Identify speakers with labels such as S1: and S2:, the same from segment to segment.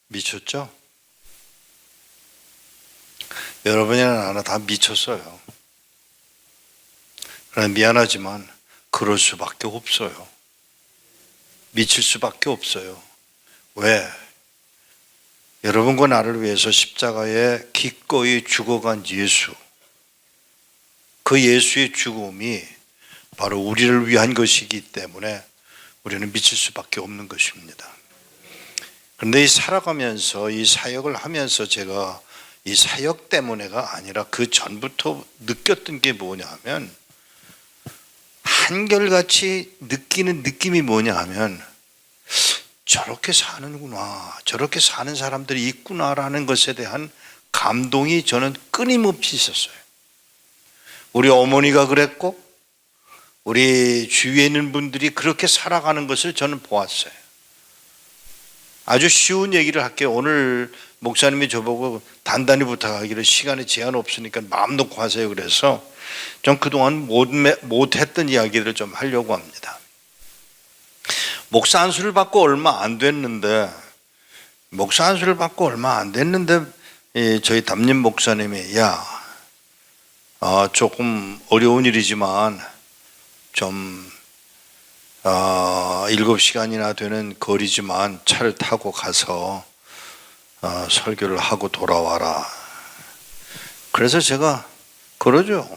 S1: 미쳤죠? 여러분이나 나나 다 미쳤어요. 그러나 미안하지만 그럴 수밖에 없어요. 미칠 수밖에 없어요. 왜? 여러분과 나를 위해서 십자가에 기꺼이 죽어간 예수, 그 예수의 죽음이 바로 우리를 위한 것이기 때문에 우리는 미칠 수밖에 없는 것입니다. 그런데 이 살아가면서 이 사역을 하면서 제가 이 사역 때문에가 아니라 그 전부터 느꼈던 게 뭐냐 하면, 한결같이 느끼는 느낌이 뭐냐 하면, 저렇게 사는구나, 저렇게 사는 사람들이 있구나라는 것에 대한 감동이 저는 끊임없이 있었어요. 우리 어머니가 그랬고 우리 주위에 있는 분들이 그렇게 살아가는 것을 저는 보았어요. 아주 쉬운 얘기를 할게요. 오늘 목사님이 저보고 단단히 부탁하기를 시간에 제한 없으니까 마음 놓고 하세요. 그래서 전 그동안 못했던 이야기를 좀 하려고 합니다. 목사 안수를 받고 얼마 안 됐는데 저희 담임 목사님이 조금 어려운 일이지만 좀 7시간이나 되는 거리지만 차를 타고 가서 설교를 하고 돌아와라. 그래서 제가 그러죠.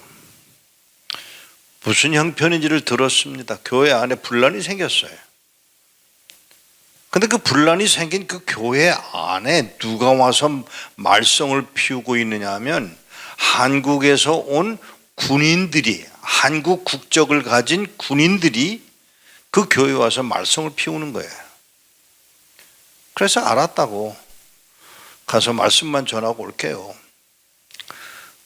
S1: 무슨 형편인지를 들었습니다. 교회 안에 분란이 생겼어요. 근데 그 분란이 생긴 그 교회 안에 누가 와서 말썽을 피우고 있느냐 하면, 한국에서 온 군인들이, 한국 국적을 가진 군인들이 그 교회에 와서 말썽을 피우는 거예요. 그래서 알았다고 가서 말씀만 전하고 올게요.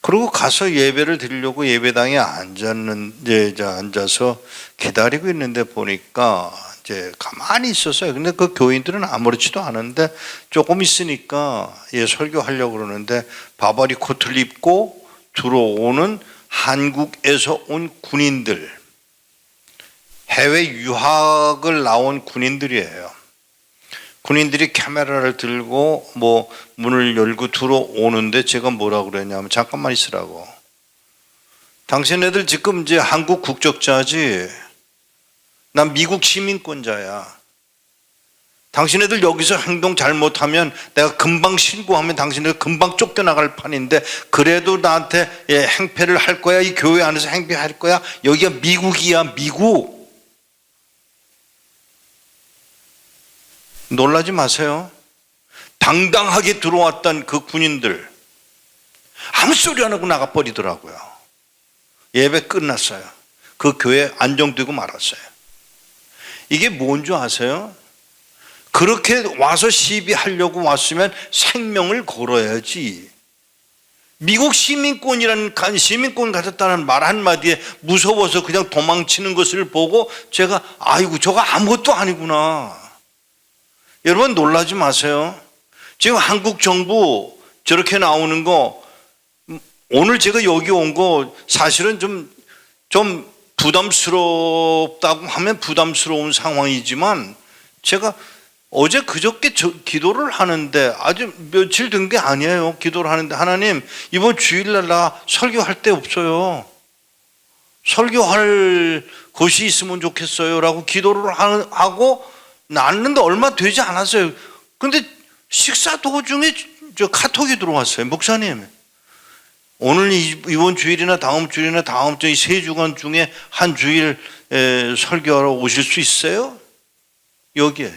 S1: 그리고 가서 예배를 드리려고 예배당에 앉아서 기다리고 있는데 보니까 이제 가만히 있었어요. 근데 그 교인들은 아무렇지도 않은데 조금 있으니까 설교하려고 그러는데 바바리 코트를 입고 들어오는 한국에서 온 군인들, 해외 유학을 나온 군인들이에요. 군인들이 카메라를 들고 문을 열고 들어오는데 제가 뭐라고 그랬냐면, 잠깐만 있으라고. 당신네들 지금 이제 한국 국적자지? 난 미국 시민권자야. 당신네들 여기서 행동 잘못하면 내가 금방 신고하면 당신네들 금방 쫓겨나갈 판인데, 그래도 나한테 행패를 할 거야? 이 교회 안에서 행패할 거야? 여기가 미국이야, 미국. 놀라지 마세요. 당당하게 들어왔던 그 군인들 아무 소리 안 하고 나가버리더라고요. 예배 끝났어요. 그 교회 안정되고 말았어요. 이게 뭔 줄 아세요? 그렇게 와서 시비하려고 왔으면 생명을 걸어야지. 미국 시민권이라는, 시민권 가졌다는 말 한마디에 무서워서 그냥 도망치는 것을 보고 제가 아이고 저거 아무것도 아니구나. 여러분 놀라지 마세요. 지금 한국 정부 저렇게 나오는 거, 오늘 제가 여기 온 거 사실은 좀 부담스럽다고 하면 부담스러운 상황이지만, 제가 어제 그저께 기도를 하는데, 아주 며칠 된 게 아니에요. 기도를 하는데, 하나님 이번 주일날 나 설교할 데 없어요. 설교할 곳이 있으면 좋겠어요 라고 기도를 하고 났는데 얼마 되지 않았어요. 근데 식사 도중에 카톡이 들어왔어요. 목사님, 오늘 이번 주일이나 다음 주일이나 다음 주 이 3주간 중에 한 주일 설교하러 오실 수 있어요? 여기에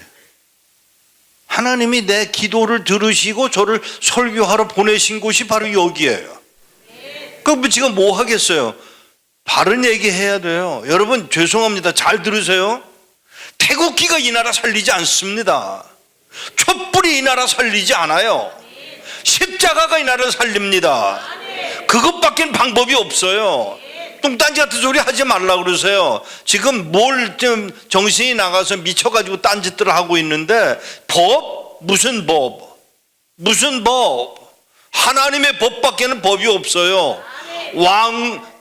S1: 하나님이 내 기도를 들으시고 저를 설교하러 보내신 곳이 바로 여기에요. 그럼 지금 뭐 하겠어요? 바른 얘기해야 돼요. 여러분 죄송합니다. 잘 들으세요. 태극기가 이 나라 살리지 않습니다. 촛불이 이 나라 살리지 않아요. 십자가가 이 나라를 살립니다. 그것밖엔 방법이 없어요. 뚱딴지 같은 소리 하지 말라고 그러세요. 지금 좀 정신이 나가서 미쳐가지고 딴짓들을 하고 있는데, 법? 무슨 법? 무슨 법? 하나님의 법밖에는 법이 없어요.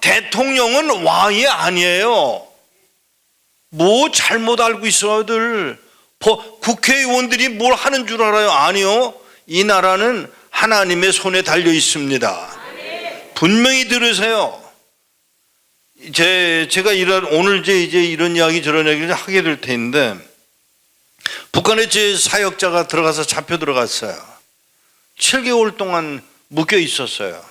S1: 대통령은 왕이 아니에요. 뭐 잘못 알고 있어들. 국회의원들이 뭘 하는 줄 알아요? 아니요. 이 나라는 하나님의 손에 달려 있습니다. 분명히 들으세요. 제가 오늘 이제 이런 이야기 저런 이야기를 하게 될 텐데, 북한에 제 사역자가 들어가서 잡혀 들어갔어요. 7개월 동안 묶여 있었어요.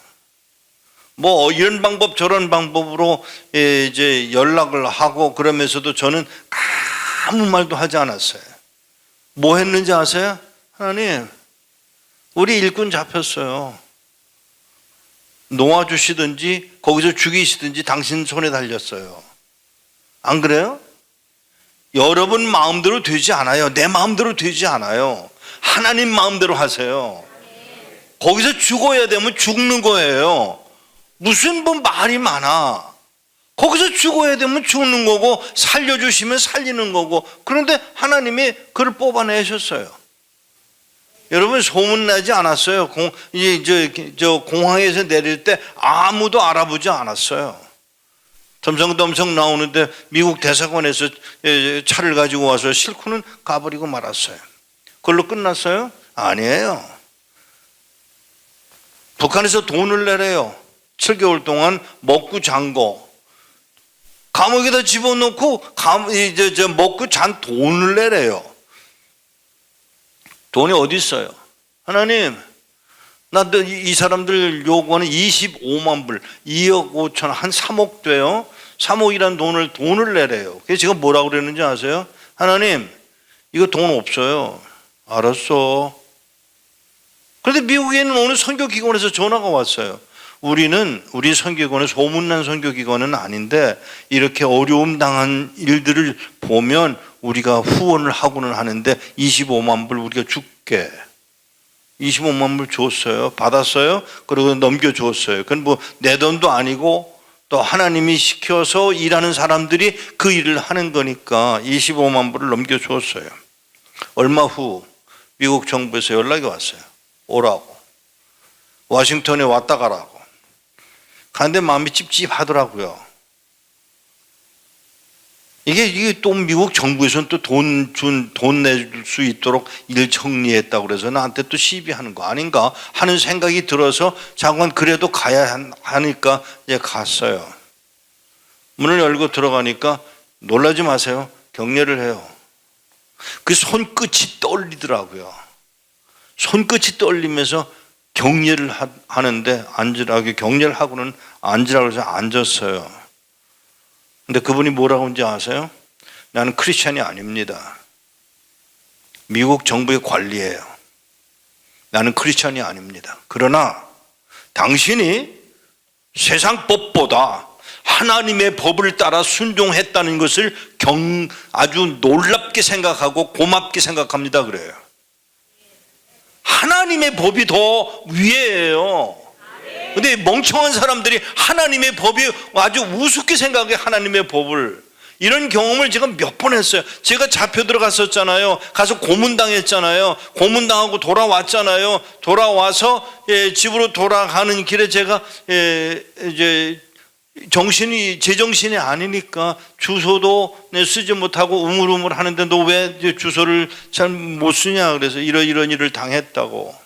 S1: 뭐 이런 방법 저런 방법으로 이제 연락을 하고 그러면서도 저는 아무 말도 하지 않았어요. 뭐 했는지 아세요? 하나님, 우리 일꾼 잡혔어요. 놓아주시든지 거기서 죽이시든지 당신 손에 달렸어요. 안 그래요? 여러분 마음대로 되지 않아요. 내 마음대로 되지 않아요. 하나님 마음대로 하세요. 거기서 죽어야 되면 죽는 거예요. 무슨 뭐 말이 많아. 거기서 죽어야 되면 죽는 거고 살려주시면 살리는 거고. 그런데 하나님이 그를 뽑아내셨어요. 여러분 소문나지 않았어요. 저 공항에서 내릴 때 아무도 알아보지 않았어요. 덤성덤성 나오는데 미국 대사관에서 차를 가지고 와서 싣고는 가버리고 말았어요. 그걸로 끝났어요? 아니에요. 북한에서 돈을 내래요. 7개월 동안 먹고 잔 거 감옥에다 집어넣고 먹고 잔 돈을 내래요. 돈이 어디 있어요? 하나님, 나 이 사람들 요구하는 25만 불, 2억 5천, 한 3억 돼요. 3억이란 돈을 내래요. 그래서 제가 뭐라고 그랬는지 아세요? 하나님, 이거 돈 없어요. 알았어. 그런데 미국에는 어느 선교기관에서 전화가 왔어요. 우리 선교기관은 소문난 선교기관은 아닌데 이렇게 어려움 당한 일들을 보면 우리가 후원을 하고는 하는데 25만 불 우리가 줄게. 25만 불 줬어요. 받았어요. 그리고 넘겨줬어요. 그건 뭐 내 돈도 아니고 또 하나님이 시켜서 일하는 사람들이 그 일을 하는 거니까 25만 불을 넘겨줬어요. 얼마 후 미국 정부에서 연락이 왔어요. 오라고. 워싱턴에 왔다 가라고. 그런데 마음이 찝찝하더라고요. 이게 또 미국 정부에서는 또 돈 내줄 수 있도록 일 정리했다고 그래서 나한테 또 시비하는 거 아닌가 하는 생각이 들어서 잠깐 그래도 가야 하니까 이제 갔어요. 문을 열고 들어가니까 놀라지 마세요. 격려를 해요. 그 손끝이 떨리더라고요. 손끝이 떨리면서 격려를 하는데 앉으라고 격려를 하고는 앉으라고 해서 앉았어요. 근데 그분이 뭐라고 하는지 아세요? 나는 크리스찬이 아닙니다. 미국 정부의 관리예요. 나는 크리스찬이 아닙니다. 그러나 당신이 세상 법보다 하나님의 법을 따라 순종했다는 것을 아주 놀랍게 생각하고 고맙게 생각합니다. 그래요. 하나님의 법이 더 위에요. 근데 멍청한 사람들이 하나님의 법이 아주 우습게 생각해. 하나님의 법을. 이런 경험을 제가 몇 번 했어요. 제가 잡혀 들어갔었잖아요. 가서 고문당했잖아요. 고문당하고 돌아왔잖아요. 돌아와서 집으로 돌아가는 길에 제가 이제 제정신이 아니니까 주소도 쓰지 못하고 우물우물 하는데 너 왜 주소를 잘 못 쓰냐 그래서 이런 일을 당했다고.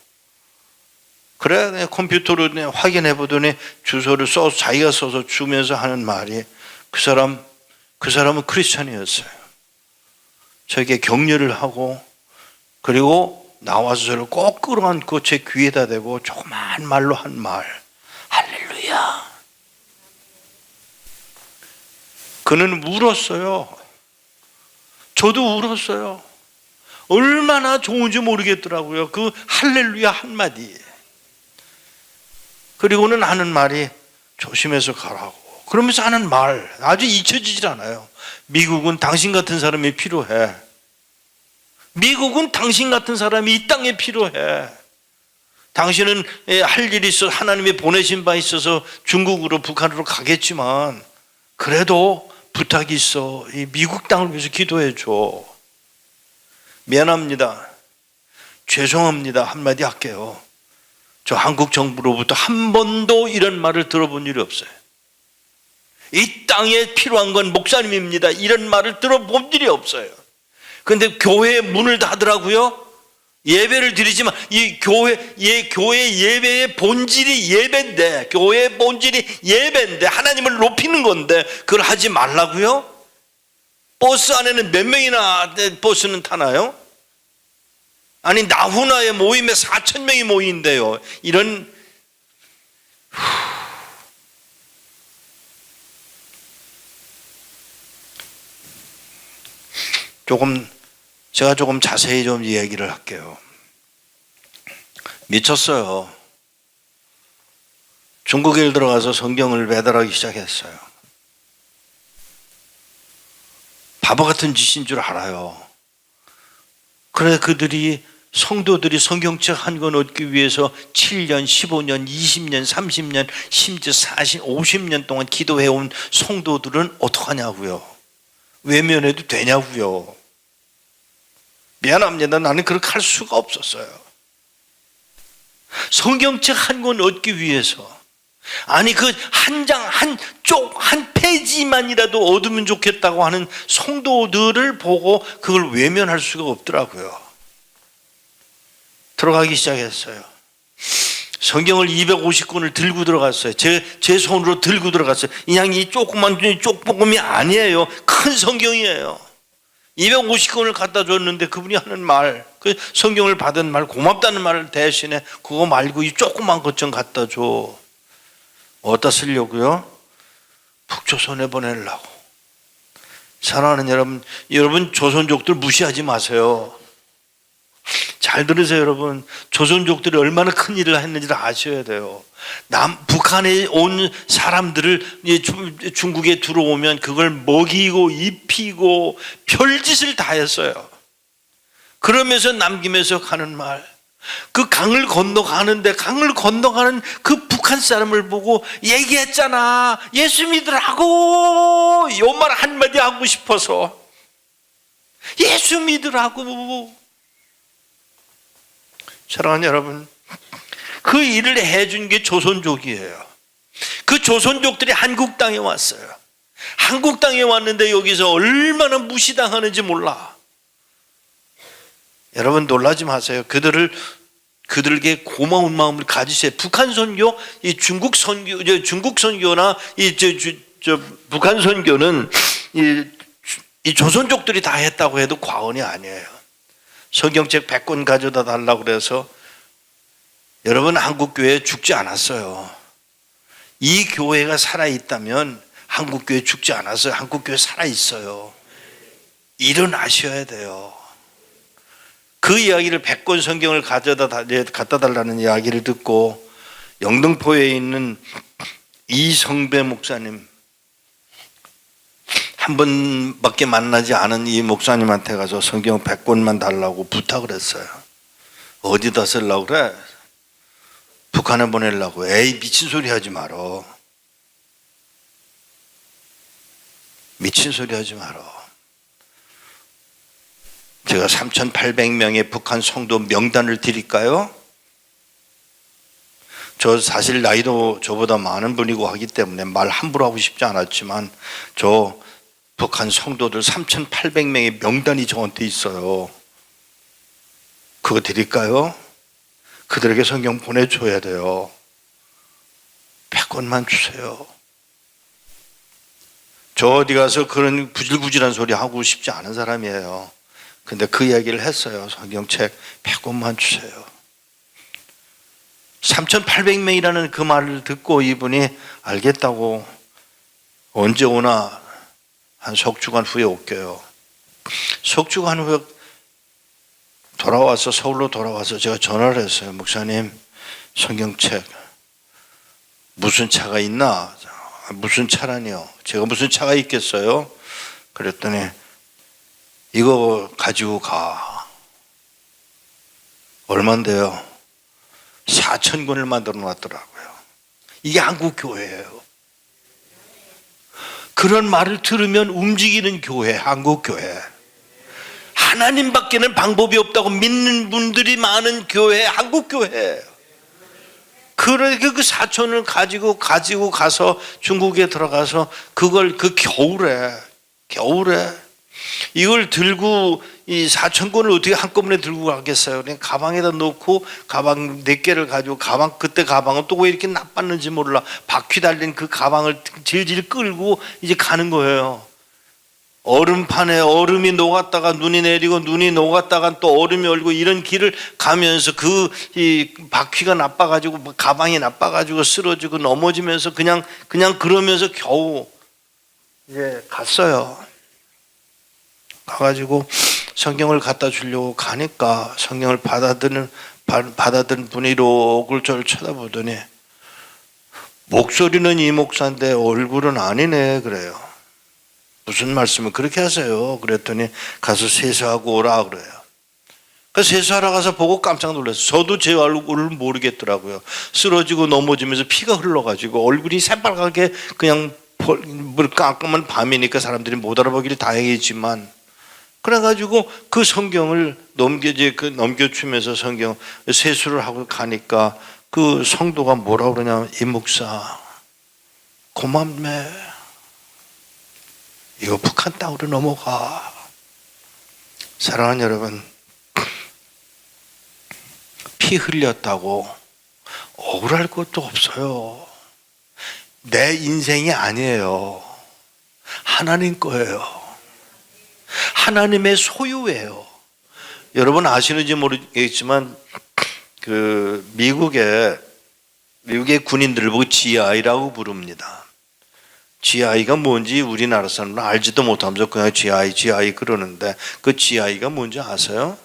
S1: 그래 컴퓨터로 확인해 보더니 주소를 자기가 써서 주면서 하는 말이 그 사람은 크리스찬이었어요. 저에게 격려를 하고 그리고 나와서 저를 꼭 끌어안고 제 귀에다 대고 조그만 말로 한 말, 할렐루야. 그는 울었어요. 저도 울었어요. 얼마나 좋은지 모르겠더라고요. 그 할렐루야 한마디. 그리고는 하는 말이 조심해서 가라고. 그러면서 하는 말 아주 잊혀지질 않아요. 미국은 당신 같은 사람이 필요해. 미국은 당신 같은 사람이 이 땅에 필요해. 당신은 할 일이 있어 하나님이 보내신 바 있어서 중국으로 북한으로 가겠지만 그래도 부탁이 있어. 이 미국 땅을 위해서 기도해 줘. 미안합니다. 죄송합니다. 한마디 할게요. 저 한국 정부로부터 한 번도 이런 말을 들어본 일이 없어요. 이 땅에 필요한 건 목사님입니다. 이런 말을 들어본 일이 없어요. 근데 교회의 문을 닫으라고요? 예배를 드리지만 이 교회 예배의 본질이 예배인데, 교회의 본질이 예배인데, 하나님을 높이는 건데 그걸 하지 말라고요? 버스 안에는 몇 명이나 버스는 타나요? 아니 나훈아의 모임에 4,000명이 모인대요. 이런 제가 조금 자세히 좀 이야기를 할게요. 미쳤어요. 중국에 들어가서 성경을 배달하기 시작했어요. 바보 같은 짓인 줄 알아요. 그래 성도들이 성경책 한 권 얻기 위해서 7년, 15년, 20년, 30년, 심지어 40, 50년 동안 기도해온 성도들은 어떡하냐고요? 외면해도 되냐고요? 미안합니다. 나는 그렇게 할 수가 없었어요. 성경책 한 권 얻기 위해서, 아니 그 한 장, 한 페이지만이라도 얻으면 좋겠다고 하는 성도들을 보고 그걸 외면할 수가 없더라고요. 들어가기 시작했어요. 성경을 250권을 들고 들어갔어요. 제 손으로 들고 들어갔어요. 그냥 이 조그만 쪽복음이 아니에요. 큰 성경이에요. 250권을 갖다 줬는데 그분이 하는 말, 그 성경을 받은 말, 고맙다는 말 대신에 그거 말고 이 조그만 것 좀 갖다 줘. 어디다 쓰려고요? 북조선에 보내려고. 사랑하는 여러분 조선족들 무시하지 마세요. 잘 들으세요. 여러분, 조선족들이 얼마나 큰 일을 했는지를 아셔야 돼요. 북한에 온 사람들을 중국에 들어오면 그걸 먹이고 입히고 별짓을 다 했어요. 그러면서 남김에서 가는 말, 그 강을 건너가는데 강을 건너가는 그 북한 사람을 보고 얘기했잖아. 예수 믿으라고. 이 말 한마디 하고 싶어서 예수 믿으라고. 사랑하는 여러분, 그 일을 해준 게 조선족이에요. 그 조선족들이 한국 땅에 왔어요. 한국 땅에 왔는데 여기서 얼마나 무시당하는지 몰라. 여러분 놀라지 마세요. 그들에게 고마운 마음을 가지세요. 북한 선교, 이 중국 선교나 북한 선교는 이 조선족들이 다 했다고 해도 과언이 아니에요. 성경책 100권 가져다 달라고 그래서, 여러분 한국교회 죽지 않았어요. 이 교회가 살아있다면 한국교회 죽지 않았어요. 한국교회 살아있어요. 일어나셔야 돼요. 그 이야기를 100권 성경을 갖다 달라는 이야기를 듣고 영등포에 있는 이성배 목사님, 한 번밖에 만나지 않은 이 목사님한테 가서 성경 100권만 달라고 부탁을 했어요. 어디다 쓰려고 그래? 북한에 보내려고. 에이, 미친 소리 하지 말어. 미친 소리 하지 말어. 제가 3,800명의 북한 성도 명단을 드릴까요? 저 사실 나이도 저보다 많은 분이고 하기 때문에 말 함부로 하고 싶지 않았지만, 저 북한 성도들 3,800명의 명단이 저한테 있어요. 그거 드릴까요? 그들에게 성경 보내줘야 돼요. 100권만 주세요. 저 어디 가서 그런 구질구질한 소리 하고 싶지 않은 사람이에요. 근데 그 이야기를 했어요. 성경책 100권만 주세요. 3,800명이라는 그 말을 듣고 이분이 알겠다고, 언제 오나, 한 석 주간 후에 올게요. 석 주간 후에 서울로 돌아와서 제가 전화를 했어요. 목사님, 성경책 무슨 차가 있나? 무슨 차라니요? 제가 무슨 차가 있겠어요? 그랬더니 이거 가지고 가. 얼만데요? 4,000권을 만들어 놨더라고요. 이게 한국 교회예요. 그런 말을 들으면 움직이는 교회, 한국 교회. 하나님밖에는 방법이 없다고 믿는 분들이 많은 교회, 한국 교회예요. 그렇게 그 4,000을 가지고 가서 중국에 들어가서 그걸 그 겨울에 이걸 들고 이 4,000권을 어떻게 한꺼번에 들고 가겠어요? 그냥 가방에다 넣고 가방 4개를 가지고 그때 가방은 또 왜 이렇게 나빴는지 몰라. 바퀴 달린 그 가방을 질질 끌고 이제 가는 거예요. 얼음판에 얼음이 녹았다가 눈이 내리고 눈이 녹았다가 또 얼음이 얼고 이런 길을 가면서 이 바퀴가 나빠가지고 가방이 나빠가지고 쓰러지고 넘어지면서 그냥 그러면서 겨우 이제 갔어요. 가가지고 성경을 갖다 주려고 가니까 성경을 받아드는 분이 이러고 저를 쳐다보더니 목소리는 이 목사인데 얼굴은 아니네 그래요. 무슨 말씀을 그렇게 하세요? 그랬더니 가서 세수하고 오라 그래요. 그래서 세수하러 가서 보고 깜짝 놀랐어요. 저도 제 얼굴을 모르겠더라고요. 쓰러지고 넘어지면서 피가 흘러가지고 얼굴이 새빨갛게 그냥 깜깜한 밤이니까 사람들이 못 알아보기를 다행이지만 그래가지고 그 성경을 넘겨주면서 성경 세수를 하고 가니까 그 성도가 뭐라고 그러냐면 이 목사 고맙네. 이거 북한 땅으로 넘어가. 사랑하는 여러분, 피 흘렸다고 억울할 것도 없어요. 내 인생이 아니에요. 하나님 거예요. 하나님의 소유예요. 여러분 아시는지 모르겠지만 미국의 군인들을 보고 GI라고 부릅니다. GI가 뭔지 우리나라 사람은 알지도 못하면서 그냥 GI 그러는데 그 GI가 뭔지 아세요?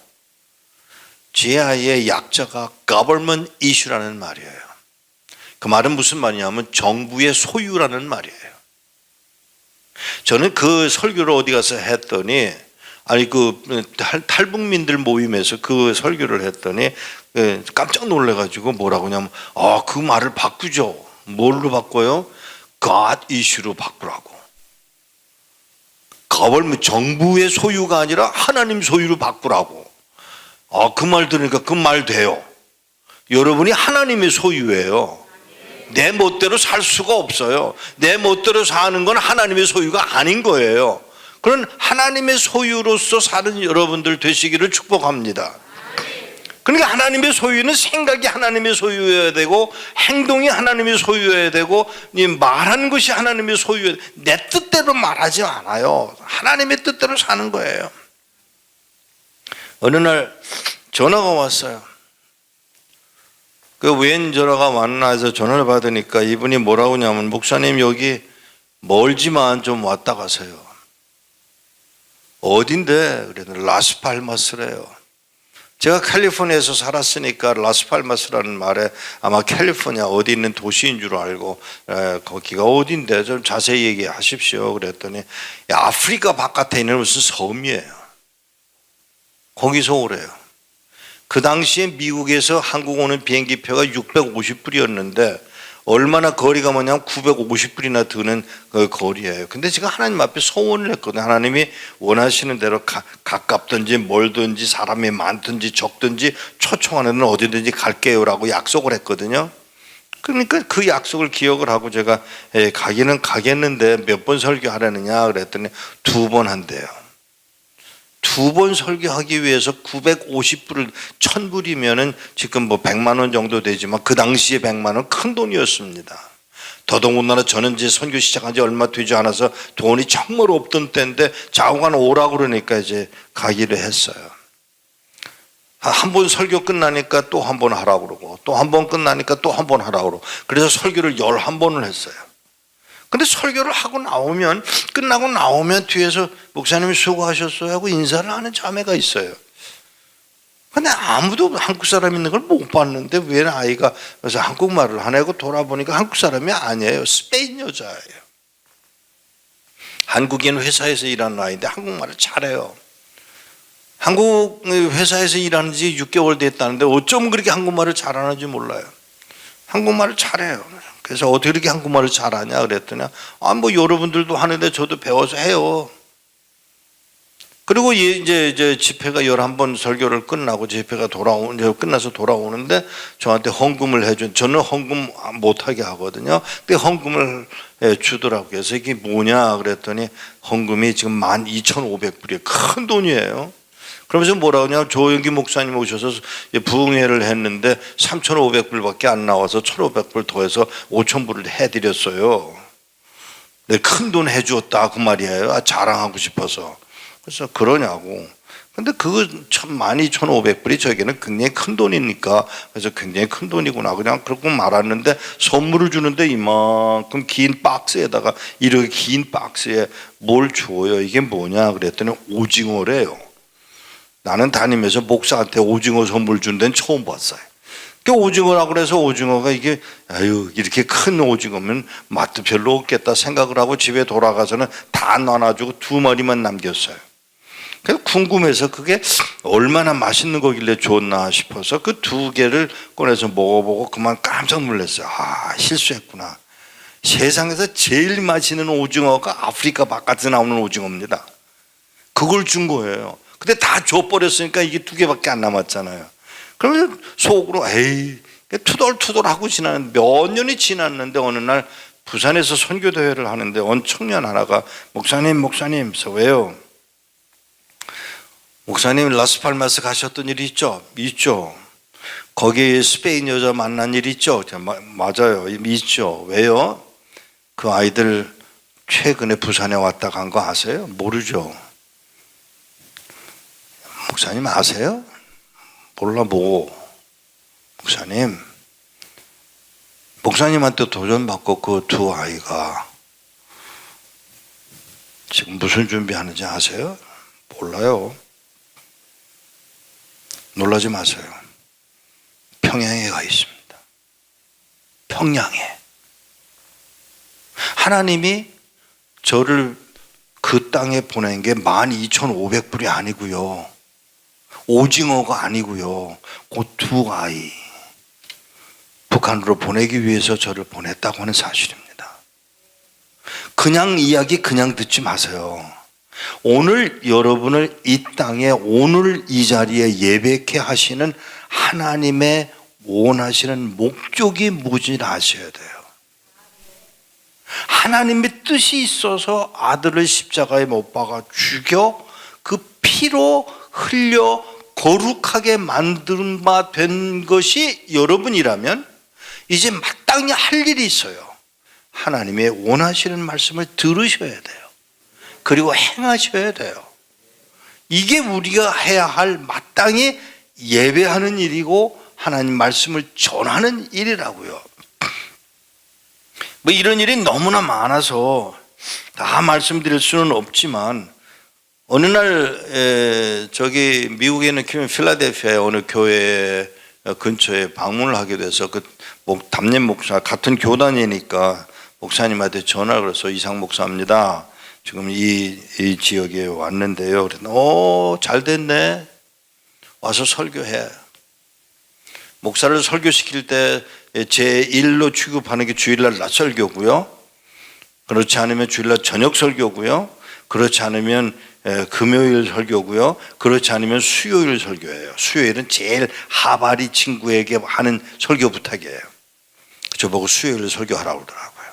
S1: GI의 약자가 Government Issue라는 말이에요. 그 말은 무슨 말이냐면 정부의 소유라는 말이에요. 저는 그 설교를 어디 가서 했더니 탈북민들 모임에서 그 설교를 했더니 깜짝 놀래가지고 뭐라고 하냐면 그 말을 바꾸죠. 뭘로 바꿔요? God issue로 바꾸라고. 정부의 소유가 아니라 하나님 소유로 바꾸라고. 그 말 들으니까 그 말 돼요. 여러분이 하나님의 소유예요. 내 멋대로 살 수가 없어요. 내 멋대로 사는 건 하나님의 소유가 아닌 거예요. 그런 하나님의 소유로서 사는 여러분들 되시기를 축복합니다. 그러니까 하나님의 소유는 생각이 하나님의 소유여야 되고 행동이 하나님의 소유여야 되고 말하는 것이 하나님의 소유여야 되고 내 뜻대로 말하지 않아요. 하나님의 뜻대로 사는 거예요. 어느 날 전화가 왔어요. 그 웬 전화가 왔나 해서 전화를 받으니까 이분이 뭐라고 하냐면 목사님 여기 멀지만 좀 왔다 가세요. 어딘데? 그랬더니 라스팔마스래요. 제가 캘리포니아에서 살았으니까 라스팔마스라는 말에 아마 캘리포니아 어디 있는 도시인 줄 알고 거기가 어딘데 좀 자세히 얘기하십시오. 그랬더니 아프리카 바깥에 있는 무슨 섬이에요. 거기서 오래요. 그 당시에 미국에서 한국 오는 비행기표가 650불이었는데 얼마나 거리가 뭐냐면 950불이나 드는 그 거리예요. 근데 제가 하나님 앞에 소원을 했거든요. 하나님이 원하시는 대로 가깝든지 멀든지 사람이 많든지 적든지 초청하는 데는 어디든지 갈게요라고 약속을 했거든요. 그러니까 그 약속을 기억을 하고 제가 가기는 가겠는데 몇 번 설교하려느냐 그랬더니 2번 한대요. 2번 설교하기 위해서 950불을 1000불이면은 지금 뭐 100만 원 정도 되지만 그 당시에 100만 원 큰 돈이었습니다. 더더군다나 저는 이제 선교 시작한 지 얼마 되지 않아서 돈이 정말 없던 때인데 좌우간 오라고 그러니까 이제 가기로 했어요. 한 번 설교 끝나니까 또 한 번 하라고 그러고 또 한 번 끝나니까 또 한 번 하라고 그러고 그래서 설교를 11번을 했어요. 근데 설교를 하고 끝나고 나오면 뒤에서 목사님이 수고하셨어요 하고 인사를 하는 자매가 있어요. 근데 아무도 한국 사람 있는 걸 못 봤는데 왜 아이가 그래서 한국말을 하냐고 돌아보니까 한국 사람이 아니에요. 스페인 여자예요. 한국인 회사에서 일하는 아이인데 한국말을 잘해요. 한국 회사에서 일하는 지 6개월 됐다는데 어쩜 그렇게 한국말을 잘하는지 몰라요. 한국말을 잘해요. 그래서 어떻게 이렇게 한국말을 잘하냐 그랬더니 뭐 여러분들도 하는데 저도 배워서 해요. 그리고 이제 집회가 11번 설교를 끝나고 집회가 끝나서 돌아오는데 저한테 헌금을 저는 헌금 못하게 하거든요. 근데 헌금을 주더라고요. 그래서 이게 뭐냐 그랬더니 헌금이 지금 12,500불이에요. 큰 돈이에요. 그러면서 뭐라고 하냐면 조영기 목사님 오셔서 부흥회를 했는데 3,500불밖에 안 나와서 1,500불 더해서 5,000불을 해드렸어요. 네, 큰 돈 해주었다 그 말이에요. 자랑하고 싶어서. 그래서 그러냐고. 근데 그거 참 12,500불이 저에게는 굉장히 큰 돈이니까 그래서 굉장히 큰 돈이구나 그냥 그렇게 말았는데 선물을 주는데 이만큼 긴 박스에다가 이렇게 긴 박스에 뭘 주어요. 이게 뭐냐 그랬더니 오징어래요. 나는 다니면서 목사한테 오징어 선물 준 데는 처음 봤어요. 그 오징어라고 그래서 오징어가 이게 이렇게 큰 오징어면 맛도 별로 없겠다 생각을 하고 집에 돌아가서는 다 나눠주고 2마리만 남겼어요. 그래서 궁금해서 그게 얼마나 맛있는 거길래 좋나 싶어서 그 2개를 꺼내서 먹어보고 그만 깜짝 놀랐어요. 실수했구나. 세상에서 제일 맛있는 오징어가 아프리카 바깥에 나오는 오징어입니다. 그걸 준 거예요. 근데 다 줘버렸으니까 이게 2개밖에 안 남았잖아요. 그러면 속으로 투덜투덜하고 지나는데 몇 년이 지났는데 어느 날 부산에서 선교대회를 하는데 어느 청년 하나가 목사님 그래서 왜요? 목사님 라스팔마스 가셨던 일 있죠? 있죠. 거기 스페인 여자 만난 일 있죠? 맞아요. 있죠. 왜요? 그 아이들 최근에 부산에 왔다 간 거 아세요? 모르죠. 목사님 아세요? 몰라 목사님 목사님한테 도전받고 그 2 아이가 지금 무슨 준비하는지 아세요? 몰라요. 놀라지 마세요. 평양에 가 있습니다. 평양에. 하나님이 저를 그 땅에 보낸 게 12,500불이 아니고요. 오징어가 아니고요. 그 2 아이 북한으로 보내기 위해서 저를 보냈다고 하는 사실입니다. 그냥 이야기 그냥 듣지 마세요. 오늘 여러분을 이 땅에 오늘 이 자리에 예배케 하시는 하나님의 원하시는 목적이 무엇인지 아셔야 돼요. 하나님의 뜻이 있어서 아들을 십자가에 못 박아 죽여 그 피로 흘려 거룩하게 만든 바 된 것이 여러분이라면 이제 마땅히 할 일이 있어요. 하나님의 원하시는 말씀을 들으셔야 돼요. 그리고 행하셔야 돼요. 이게 우리가 해야 할 마땅히 예배하는 일이고 하나님 말씀을 전하는 일이라고요. 뭐 이런 일이 너무나 많아서 다 말씀드릴 수는 없지만 어느 날 저기 미국에 있는 필라델피아의 어느 교회 근처에 방문을 하게 돼서 그 담임 목사 같은 교단이니까 목사님한테 전화를 해서 이상 목사입니다. 지금 이 지역에 왔는데요. 그랬더니 잘 됐네. 와서 설교해. 목사를 설교시킬 때 제1로 취급하는 게 주일날 낮 설교고요. 그렇지 않으면 주일날 저녁 설교고요. 그렇지 않으면 금요일 설교고요. 그렇지 않으면 수요일 설교예요. 수요일은 제일 하바리 친구에게 하는 설교 부탁이에요. 저보고 수요일 설교하라고 그러더라고요.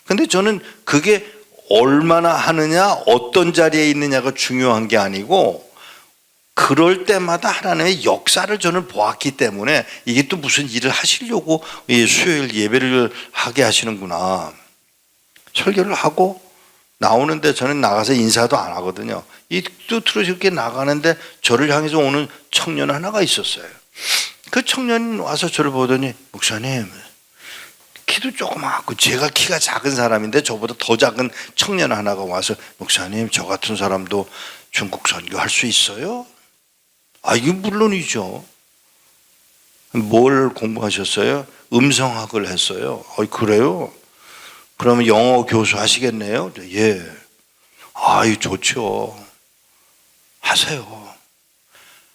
S1: 근데 저는 그게 얼마나 하느냐, 어떤 자리에 있느냐가 중요한 게 아니고 그럴 때마다 하나님의 역사를 저는 보았기 때문에 이게 또 무슨 일을 하시려고 이 수요일 예배를 하게 하시는구나. 설교를 하고 나오는데 저는 나가서 인사도 안 하거든요. 이 뜻으로 이렇게 나가는데 저를 향해서 오는 청년 하나가 있었어요. 그 청년이 와서 저를 보더니 목사님 키도 조그맣고 제가 키가 작은 사람인데 저보다 더 작은 청년 하나가 와서 목사님 저 같은 사람도 중국 선교할 수 있어요? 이게 물론이죠. 뭘 공부하셨어요? 음성학을 했어요. 그래요? 그러면 영어 교수 하시겠네요? 예. 좋죠. 하세요.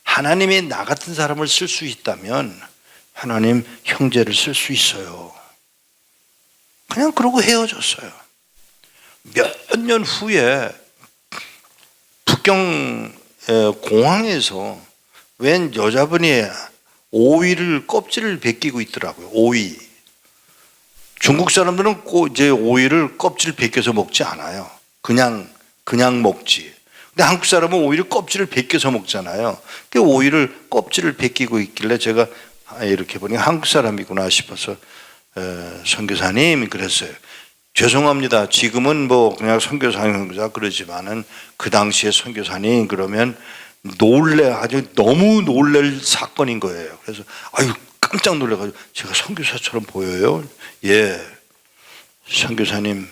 S1: 하나님이 나 같은 사람을 쓸 수 있다면 하나님 형제를 쓸 수 있어요. 그냥 그러고 헤어졌어요. 몇 년 후에 북경 공항에서 웬 여자분이 오이를 껍질을 벗기고 있더라고요. 오이. 중국 사람들은 이제 오이를 껍질 벗겨서 먹지 않아요. 그냥 먹지. 근데 한국 사람은 오이를 껍질을 벗겨서 먹잖아요. 그 오이를 껍질을 벗기고 있길래 제가 이렇게 보니 한국 사람이구나 싶어서 선교사님 그랬어요. 죄송합니다. 지금은 뭐 그냥 선교사님자 그러지만은 그 당시에 선교사님 그러면 아주 너무 놀랄 사건인 거예요. 그래서 아유 깜짝 놀라가지고 제가 선교사처럼 보여요? 예, 선교사님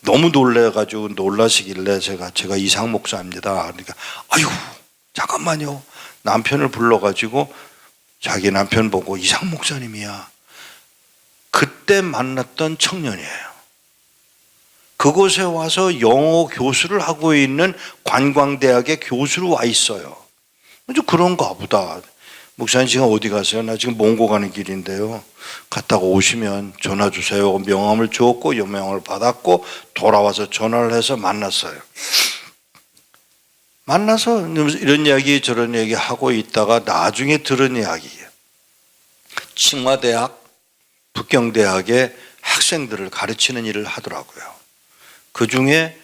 S1: 너무 놀래가지고 놀라시길래 제가 이상 목사입니다. 그러니까 아유 잠깐만요. 남편을 불러가지고 자기 남편 보고 이상 목사님이야. 그때 만났던 청년이에요. 그곳에 와서 영어 교수를 하고 있는 관광대학의 교수로 와 있어요. 아주 그런가 보다. 목사님 지금 어디 가세요? 나 지금 몽고 가는 길인데요. 갔다가 오시면 전화 주세요. 명함을 주었고 명함을 받았고 돌아와서 전화를 해서 만났어요. 만나서 이런 이야기 저런 얘기 하고 있다가 나중에 들은 이야기예요. 칭화대학, 북경대학의 학생들을 가르치는 일을 하더라고요. 그 중에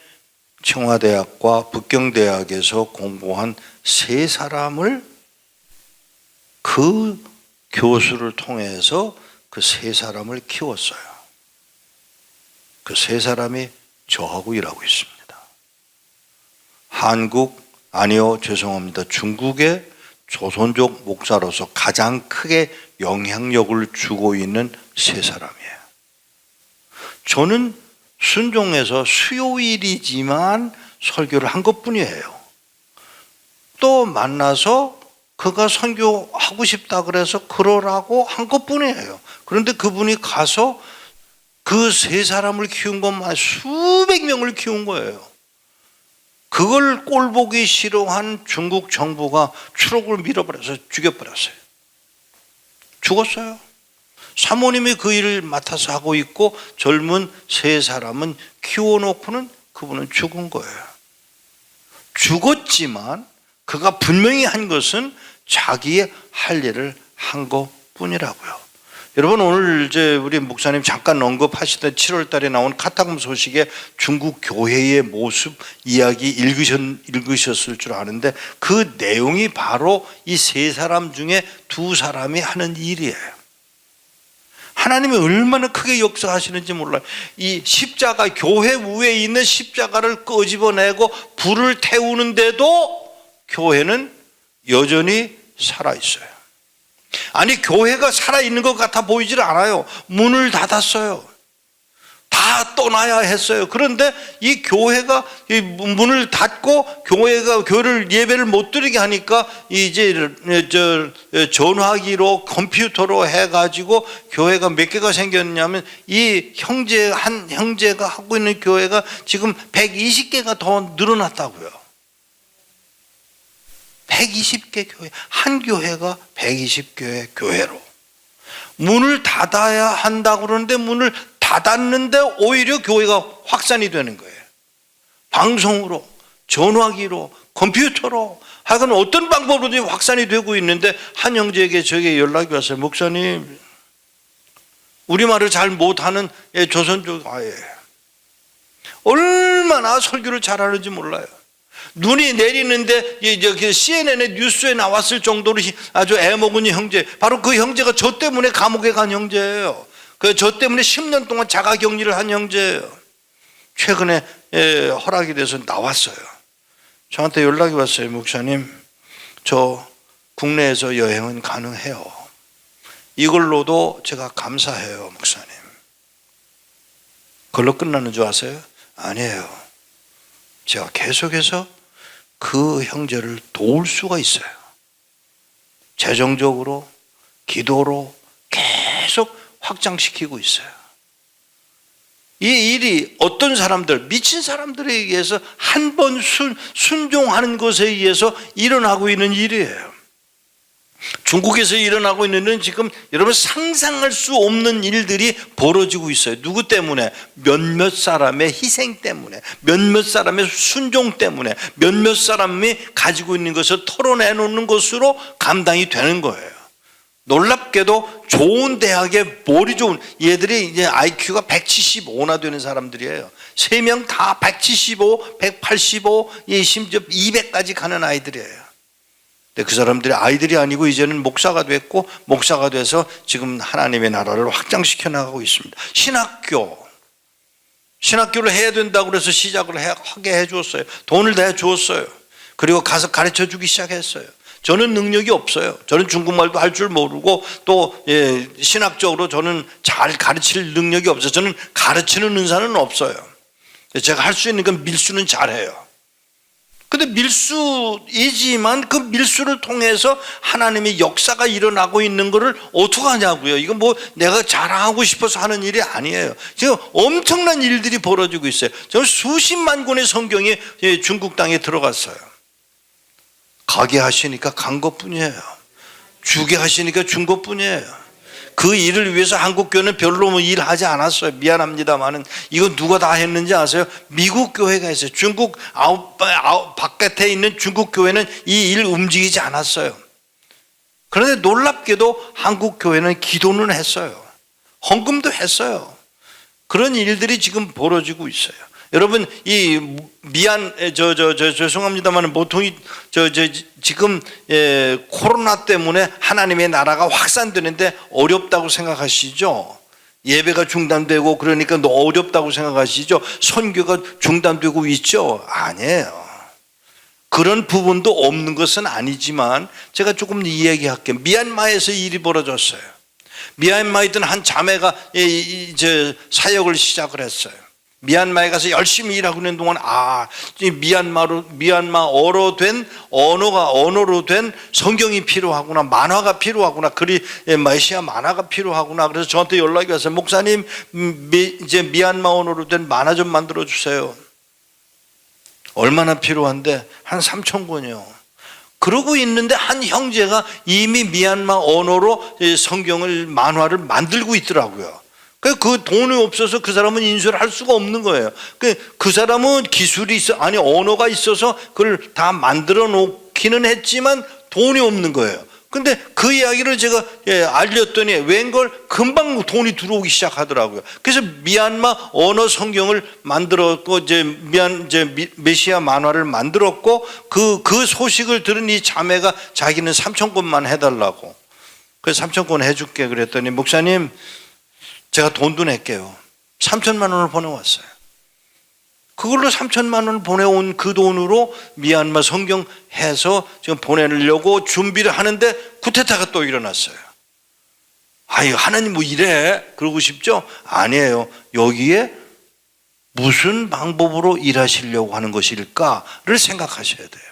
S1: 칭화대학과 북경대학에서 공부한 3사람을 그 교수를 통해서 그 3사람을 키웠어요. 그 3사람이 저하고 일하고 있습니다. 죄송합니다. 중국의 조선족 목사로서 가장 크게 영향력을 주고 있는 3사람이에요. 저는 순종해서 수요일이지만 설교를 한 것뿐이에요. 또 만나서 그가 선교하고 싶다 그래서 그러라고 한 것뿐이에요. 그런데 그분이 가서 그 3사람을 키운 것만 수백 명을 키운 거예요. 그걸 꼴보기 싫어한 중국 정부가 추록을 밀어버려서 죽여버렸어요. 죽었어요. 사모님이 그 일을 맡아서 하고 있고 젊은 3사람은 키워놓고는 그분은 죽은 거예요. 죽었지만 그가 분명히 한 것은 자기의 할 일을 한 것뿐이라고요. 여러분 오늘 이제 우리 목사님 잠깐 언급하시던 7월 달에 나온 카타콤 소식에 중국 교회의 모습 이야기 읽으셨을 줄 아는데 그 내용이 바로 이 3사람 중에 2사람이 하는 일이에요. 하나님이 얼마나 크게 역사하시는지 몰라요. 이 십자가, 교회 위에 있는 십자가를 끄집어내고 불을 태우는데도 교회는 여전히 살아있어요. 아니 교회가 살아있는 것 같아 보이질 않아요. 문을 닫았어요. 다 떠나야 했어요. 그런데 이 교회가 이 문을 닫고 교회를 예배를 못 드리게 하니까 이제 전화기로 컴퓨터로 해가지고 교회가 몇 개가 생겼냐면 한 형제가 하고 있는 교회가 지금 120개가 더 늘어났다고요. 120개 교회, 한 교회가 120개의 교회로 문을 닫아야 한다고 그러는데 문을 닫았는데 오히려 교회가 확산이 되는 거예요. 방송으로, 전화기로, 컴퓨터로 하여간 어떤 방법으로든지 확산이 되고 있는데 한 형제에게 저에게 연락이 왔어요. 목사님, 우리말을 잘 못하는 조선족 아이예요. 얼마나 설교를 잘하는지 몰라요. 눈이 내리는데 CNN의 뉴스에 나왔을 정도로 아주 애먹은 형제, 바로 그 형제가 저 때문에 감옥에 간 형제예요. 저 때문에 10년 동안 자가격리를 한 형제예요. 최근에 허락이 돼서 나왔어요. 저한테 연락이 왔어요. 목사님, 저 국내에서 여행은 가능해요. 이걸로도 제가 감사해요. 목사님. 그걸로 끝나는 줄 아세요? 아니에요. 제가 계속해서 그 형제를 도울 수가 있어요. 재정적으로, 기도로 계속 확장시키고 있어요. 이 일이 어떤 사람들, 미친 사람들에 의해서 한 번 순종하는 것에 의해서 일어나고 있는 일이에요. 중국에서 일어나고 있는 일은 지금 여러분 상상할 수 없는 일들이 벌어지고 있어요. 누구 때문에? 몇몇 사람의 희생 때문에, 몇몇 사람의 순종 때문에, 몇몇 사람이 가지고 있는 것을 털어내놓는 것으로 감당이 되는 거예요. 놀랍게도 좋은 대학에 머리 좋은 얘들이 이제 IQ가 175나 되는 사람들이에요. 3명 다 175, 185, 심지어 200까지 가는 아이들이에요. 근데 그 사람들이 아이들이 아니고 이제는 목사가 됐고, 목사가 돼서 지금 하나님의 나라를 확장시켜 나가고 있습니다. 신학교를 해야 된다고 그래서 시작을 하게 해주었어요. 돈을 다 주었어요. 그리고 가서 가르쳐 주기 시작했어요. 저는 능력이 없어요. 저는 중국말도 할 줄 모르고 또 신학적으로 저는 잘 가르칠 능력이 없어요. 저는 가르치는 은사는 없어요. 제가 할 수 있는 건 밀수는 잘해요. 근데 밀수이지만 그 밀수를 통해서 하나님의 역사가 일어나고 있는 것을 어떻게 하냐고요. 이건 뭐 내가 자랑하고 싶어서 하는 일이 아니에요. 지금 엄청난 일들이 벌어지고 있어요. 저는 수십만 권의 성경이 중국 땅에 들어갔어요. 가게 하시니까 간 것뿐이에요. 주게 하시니까 준 것뿐이에요. 그 일을 위해서 한국교회는 별로 뭐 일하지 않았어요. 미안합니다만은 이거 누가 다 했는지 아세요? 미국 교회가 했어요. 중국 바깥에 있는 중국 교회는 이 일 움직이지 않았어요. 그런데 놀랍게도 한국 교회는 기도는 했어요. 헌금도 했어요. 그런 일들이 지금 벌어지고 있어요. 여러분 이 죄송합니다만 보통이 지금 코로나 때문에 하나님의 나라가 확산되는데 어렵다고 생각하시죠? 예배가 중단되고 그러니까 너무 어렵다고 생각하시죠? 선교가 중단되고 있죠? 아니에요. 그런 부분도 없는 것은 아니지만 제가 조금 이야기할게요. 미얀마에서 일이 벌어졌어요. 미얀마에 있던 한 자매가 사역을 시작을 했어요. 미얀마에 가서 열심히 일하고 있는 동안 미얀마어로 된 언어로 된 성경이 필요하구나, 만화가 필요하구나, 메시아 만화가 필요하구나. 그래서 저한테 연락이 왔어요. 목사님, 이제 미얀마 언어로 된 만화 좀 만들어 주세요. 얼마나 필요한데? 한 3,000권이요. 그러고 있는데 한 형제가 이미 미얀마 언어로 성경을 만화를 만들고 있더라고요. 그 돈이 없어서 그 사람은 인수를 할 수가 없는 거예요. 그 사람은 기술이 언어가 있어서 그걸 다 만들어 놓기는 했지만 돈이 없는 거예요. 근데 그 이야기를 제가 알렸더니 웬걸 금방 돈이 들어오기 시작하더라고요. 그래서 미얀마 언어 성경을 만들었고 메시아 만화를 만들었고 그 소식을 들은 이 자매가 자기는 3,000권만 해달라고. 그래서 3,000권 해줄게 그랬더니 목사님 제가 돈도 낼게요. 3,000만 원을 보내왔어요. 그걸로 3,000만 원 보내온 그 돈으로 미얀마 성경 해서 지금 보내려고 준비를 하는데 쿠데타가 또 일어났어요. 아유, 하나님 뭐 이래? 그러고 싶죠? 아니에요. 여기에 무슨 방법으로 일하시려고 하는 것일까를 생각하셔야 돼요.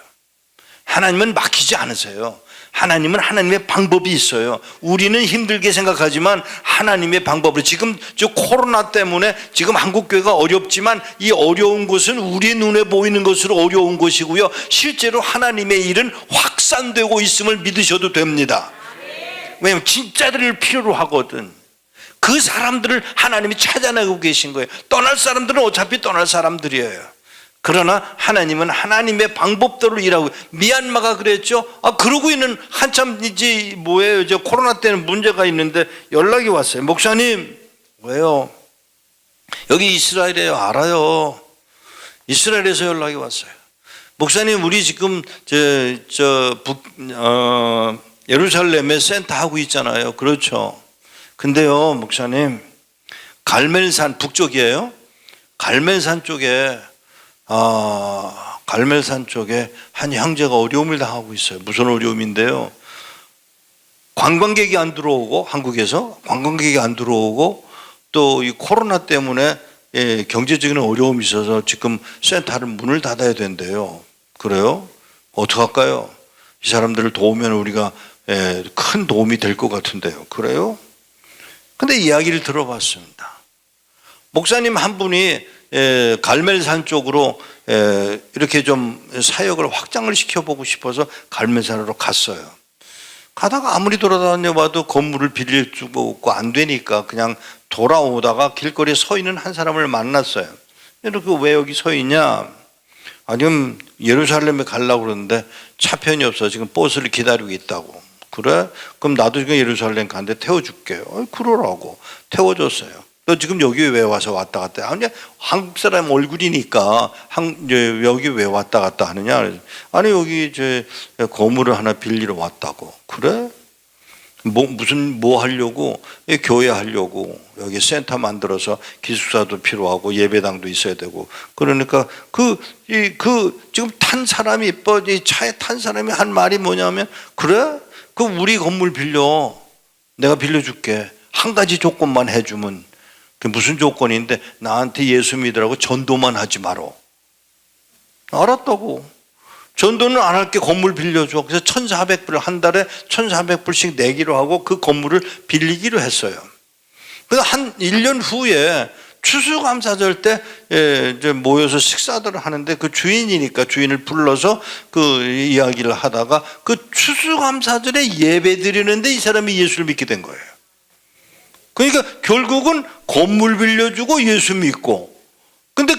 S1: 하나님은 막히지 않으세요. 하나님은 하나님의 방법이 있어요. 우리는 힘들게 생각하지만 하나님의 방법으로 지금 코로나 때문에 지금 한국교회가 어렵지만 이 어려운 것은 우리 눈에 보이는 것으로 어려운 것이고요. 실제로 하나님의 일은 확산되고 있음을 믿으셔도 됩니다. 왜냐하면 진짜들을 필요로 하거든. 그 사람들을 하나님이 찾아내고 계신 거예요. 떠날 사람들은 어차피 떠날 사람들이에요. 그러나 하나님은 하나님의 방법대로 일하고, 미얀마가 그랬죠. 그러고 있는 한참 이제 코로나 때는 문제가 있는데 연락이 왔어요. 목사님, 왜요? 여기 이스라엘이에요. 알아요. 이스라엘에서 연락이 왔어요. 목사님, 우리 지금 예루살렘에 센터 하고 있잖아요. 그렇죠. 근데요, 목사님, 갈멜산 북쪽이에요. 갈멜산 쪽에 한 형제가 어려움을 당하고 있어요. 무슨 어려움인데요? 관광객이 안 들어오고, 한국에서 관광객이 안 들어오고, 또 이 코로나 때문에 경제적인 어려움이 있어서 지금 센터를 문을 닫아야 된대요. 그래요? 어떡할까요? 이 사람들을 도우면 우리가 큰 도움이 될 것 같은데요. 그래요? 근데 이야기를 들어봤습니다. 목사님 한 분이 갈멜산 쪽으로 이렇게 좀 사역을 확장을 시켜보고 싶어서 갈멜산으로 갔어요. 가다가 아무리 돌아다녀 봐도 건물을 빌릴 수가 없고 안 되니까 그냥 돌아오다가 길거리에 서 있는 한 사람을 만났어요. 이렇게 왜 여기 서 있냐? 아니면 예루살렘에 가려고 그러는데 차편이 없어 지금 버스를 기다리고 있다고. 그래? 그럼 나도 지금 예루살렘 가는데 태워줄게. 그러라고 태워줬어요. 너 지금 여기 왜 와서 왔다 갔다? 아니 한국 사람 얼굴이니까 여기 왜 왔다 갔다 하느냐? 아니 여기 이제 건물을 하나 빌리러 왔다고. 그래? 뭐 하려고? 교회 하려고. 여기 센터 만들어서 기숙사도 필요하고 예배당도 있어야 되고. 그러니까 지금 탄 사람이 이 차에 탄 사람이 한 말이 뭐냐면 그래? 그 우리 건물 빌려. 내가 빌려줄게. 한 가지 조건만 해주면. 그 무슨 조건인데 나한테 예수 믿으라고 전도만 하지 마라. 알았다고. 전도는 안 할게. 건물 빌려줘. 그래서 1,400불 한 달에 1,400불씩 내기로 하고 그 건물을 빌리기로 했어요. 그래서 한 1년 후에 추수감사절 때 이제 모여서 식사들을 하는데 그 주인이니까 주인을 불러서 그 이야기를 하다가 그 추수감사절에 예배 드리는데 이 사람이 예수를 믿게 된 거예요. 그러니까 결국은 건물 빌려주고 예수 믿고. 근데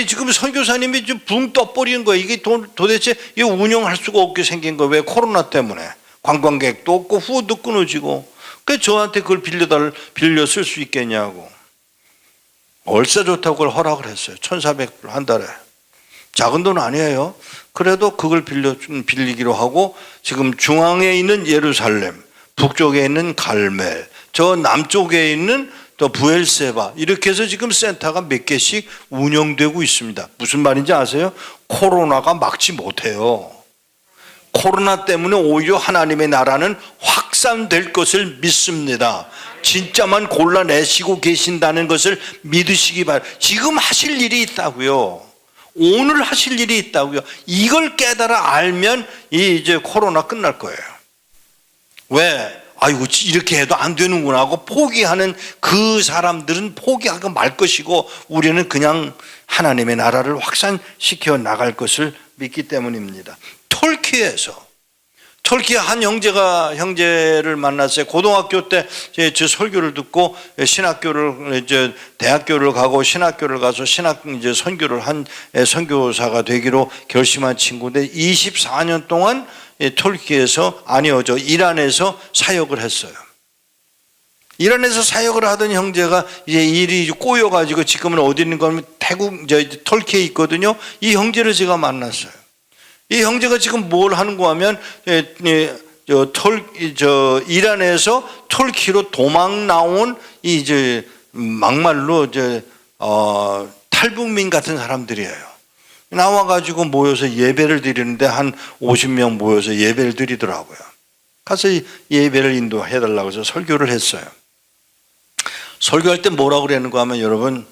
S1: 지금 선교사님이 좀 붕 떠버리는 거예요. 이게 도대체 운영할 수가 없게 생긴 거예요. 왜? 코로나 때문에. 관광객도 없고 후원도 끊어지고. 그래서 저한테 그걸 빌려 쓸 수 있겠냐고. 얼싸 좋다고 그걸 허락을 했어요. 1,400불 한 달에. 작은 돈 아니에요. 그래도 그걸 빌리기로 하고 지금 중앙에 있는 예루살렘, 북쪽에 있는 갈멜, 저 남쪽에 있는 또 부엘세바 이렇게 해서 지금 센터가 몇 개씩 운영되고 있습니다. 무슨 말인지 아세요? 코로나가 막지 못해요. 코로나 때문에 오히려 하나님의 나라는 확산될 것을 믿습니다. 진짜만 골라내시고 계신다는 것을 믿으시기 바랍니다. 지금 하실 일이 있다고요. 오늘 하실 일이 있다고요. 이걸 깨달아 알면 이제 코로나 끝날 거예요. 왜? 아이고 이렇게 해도 안 되는구나 하고 포기하는 그 사람들은 포기하고 말 것이고 우리는 그냥 하나님의 나라를 확산시켜 나갈 것을 믿기 때문입니다. 터키에 한 형제를 만났어요. 고등학교 때 제 설교를 듣고 대학교를 가고 신학교를 가서 선교를 한 선교사가 되기로 결심한 친구인데 24년 동안 터키에서 이란에서 사역을 했어요. 이란에서 사역을 하던 형제가 이제 일이 꼬여가지고 지금은 어디 있는 거 하면 터키에 있거든요. 이 형제를 제가 만났어요. 이 형제가 지금 뭘 하는가 하면 이란에서 터키로 도망 나온 이제 막말로 탈북민 같은 사람들이에요. 나와가지고 모여서 예배를 드리는데 한 50명 모여서 예배를 드리더라고요. 가서 예배를 인도해달라고 해서 설교를 했어요. 설교할 때 뭐라고 그랬는가 하면 여러분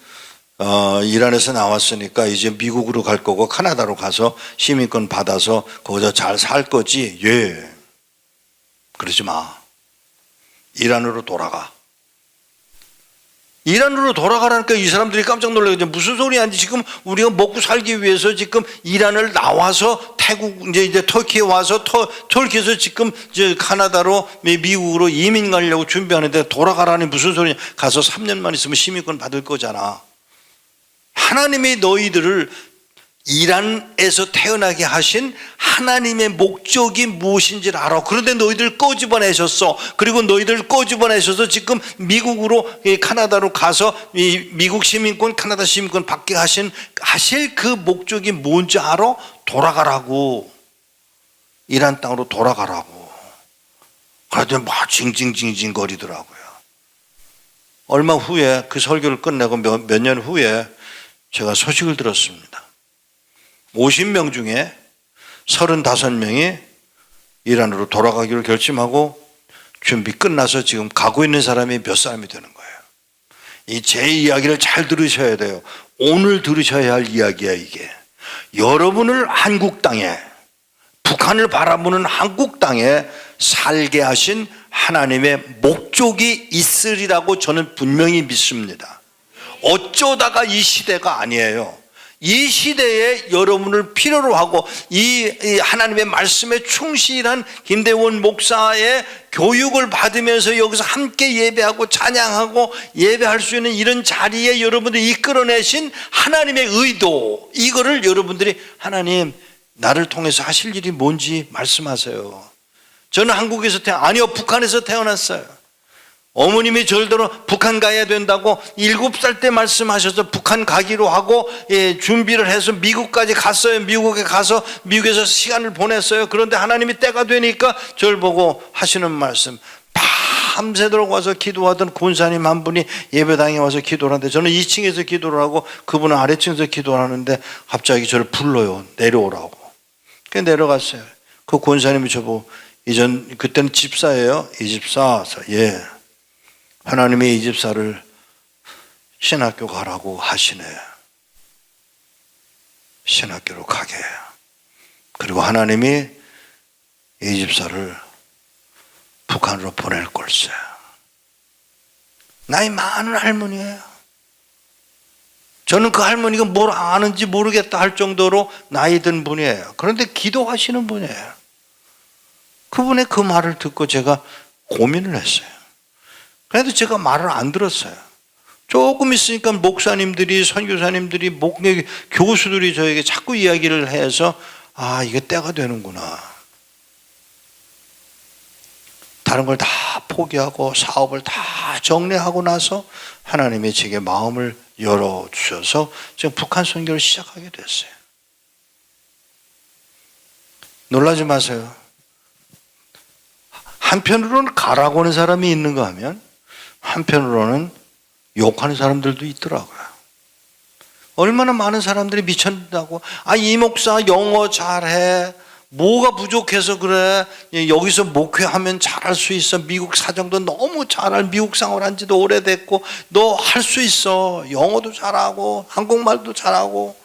S1: 이란에서 나왔으니까 이제 미국으로 갈 거고 카나다로 가서 시민권 받아서 거기서 잘 살 거지. 예. 그러지 마. 이란으로 돌아가. 이란으로 돌아가라니까 이 사람들이 깜짝 놀라겠죠. 무슨 소리야? 지금 우리가 먹고 살기 위해서 지금 이란을 나와서 이제 터키에 와서 터키에서 지금 카나다로 미국으로 이민 가려고 준비하는데 돌아가라니 무슨 소리냐? 가서 3년만 있으면 시민권 받을 거잖아. 하나님이 너희들을 이란에서 태어나게 하신 하나님의 목적이 무엇인지를 알아. 그런데 너희들 꼬집어내셨어. 그리고 너희들 꼬집어내셔서 지금 미국으로 카나다로 가서 미국 시민권 카나다 시민권 받게 하실 그 목적이 뭔지 알아? 돌아가라고. 이란 땅으로 돌아가라고. 그러더니 막 징징징징 거리더라고요. 얼마 후에 그 설교를 끝내고 몇 년 후에 제가 소식을 들었습니다. 50명 중에 35명이 이란으로 돌아가기로 결심하고 준비 끝나서 지금 가고 있는 사람이 몇 사람이 되는 거예요. 이 제 이야기를 잘 들으셔야 돼요. 오늘 들으셔야 할 이야기야 이게. 여러분을 한국 땅에, 북한을 바라보는 한국 땅에 살게 하신 하나님의 목적이 있으리라고 저는 분명히 믿습니다. 어쩌다가 이 시대가 아니에요. 이 시대에 여러분을 필요로 하고 이 하나님의 말씀에 충실한 김대원 목사의 교육을 받으면서 여기서 함께 예배하고 찬양하고 예배할 수 있는 이런 자리에 여러분들이 이끌어내신 하나님의 의도, 이거를 여러분들이 하나님 나를 통해서 하실 일이 뭔지 말씀하세요. 저는 한국에서 아니요, 북한에서 태어났어요. 어머님이 절대로 북한 가야 된다고 7살 때 말씀하셔서 북한 가기로 하고 준비를 해서 미국까지 갔어요. 미국에 가서 미국에서 시간을 보냈어요. 그런데 하나님이 때가 되니까 저를 보고 하시는 말씀, 밤새도록 와서 기도하던 권사님 한 분이 예배당에 와서 기도를 하는데 저는 2층에서 기도를 하고 그분은 아래층에서 기도를 하는데 갑자기 저를 불러요. 내려오라고. 그래서 내려갔어요. 그 권사님이 저보고 그때는 집사예요. 이 집사. 예. 하나님이 이 집사를 신학교 가라고 하시네. 신학교로 가게. 그리고 하나님이 이 집사를 북한으로 보낼 걸세. 나이 많은 할머니예요. 저는 그 할머니가 뭘 아는지 모르겠다 할 정도로 나이 든 분이에요. 그런데 기도하시는 분이에요. 그분의 그 말을 듣고 제가 고민을 했어요. 그래도 제가 말을 안 들었어요. 조금 있으니까 목사님들이, 선교사님들이, 교수들이 저에게 자꾸 이야기를 해서 이게 때가 되는구나. 다른 걸 다 포기하고 사업을 다 정리하고 나서 하나님이 제게 마음을 열어주셔서 지금 북한 선교를 시작하게 됐어요. 놀라지 마세요. 한편으로는 가라고 하는 사람이 있는가 하면 한편으로는 욕하는 사람들도 있더라고요. 얼마나 많은 사람들이 미쳤다고, 이 목사 영어 잘해, 뭐가 부족해서 그래, 여기서 목회하면 잘할 수 있어, 미국 사정도 너무 잘할, 미국 생활한 지도 오래됐고 너 할 수 있어, 영어도 잘하고 한국말도 잘하고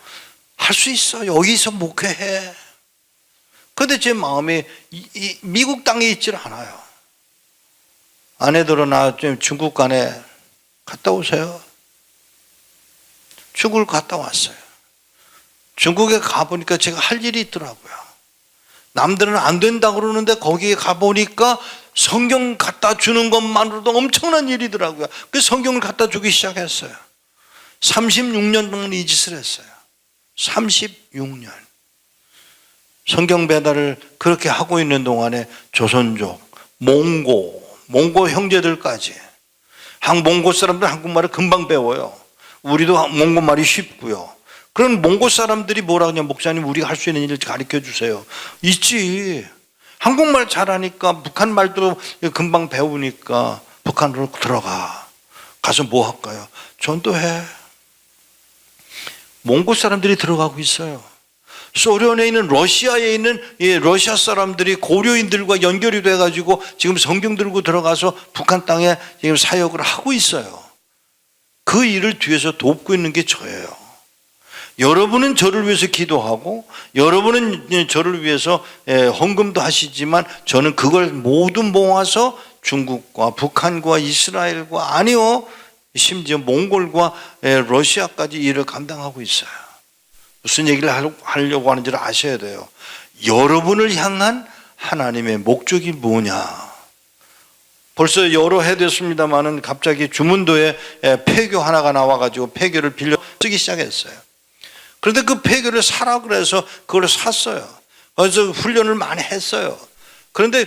S1: 할 수 있어, 여기서 목회해. 그런데 제 마음이 미국 땅에 있질 않아요. 아내들은 중국 간에 갔다 오세요. 중국을 갔다 왔어요. 중국에 가보니까 제가 할 일이 있더라고요. 남들은 안 된다고 그러는데 거기에 가보니까 성경 갖다 주는 것만으로도 엄청난 일이더라고요. 그래서 성경을 갖다 주기 시작했어요. 36년 동안 이 짓을 했어요. 36년. 성경 배달을 그렇게 하고 있는 동안에 조선족, 몽고 형제들까지, 몽고 사람들 한국말을 금방 배워요. 우리도 몽고말이 쉽고요. 그런 몽고 사람들이 뭐라 그러냐, 목사님 우리가 할 수 있는 일을 가르쳐 주세요. 있지. 한국말 잘하니까 북한 말도 금방 배우니까 북한으로 들어가. 가서 뭐 할까요? 전도해. 몽고 사람들이 들어가고 있어요. 소련에 있는, 러시아에 있는 러시아 사람들이 고려인들과 연결이 돼가지고 지금 성경 들고 들어가서 북한 땅에 지금 사역을 하고 있어요. 그 일을 뒤에서 돕고 있는 게 저예요. 여러분은 저를 위해서 기도하고 여러분은 저를 위해서 헌금도 하시지만 저는 그걸 모두 모아서 중국과 북한과 이스라엘과, 아니요, 심지어 몽골과 러시아까지 일을 감당하고 있어요. 무슨 얘기를 하려고 하는지를 아셔야 돼요. 여러분을 향한 하나님의 목적이 뭐냐. 벌써 여러 해 됐습니다마는 갑자기 주문도에 폐교 하나가 나와가지고 폐교를 빌려 쓰기 시작했어요. 그런데 그 폐교를 사라 그래서 그걸 샀어요. 그래서 훈련을 많이 했어요. 그런데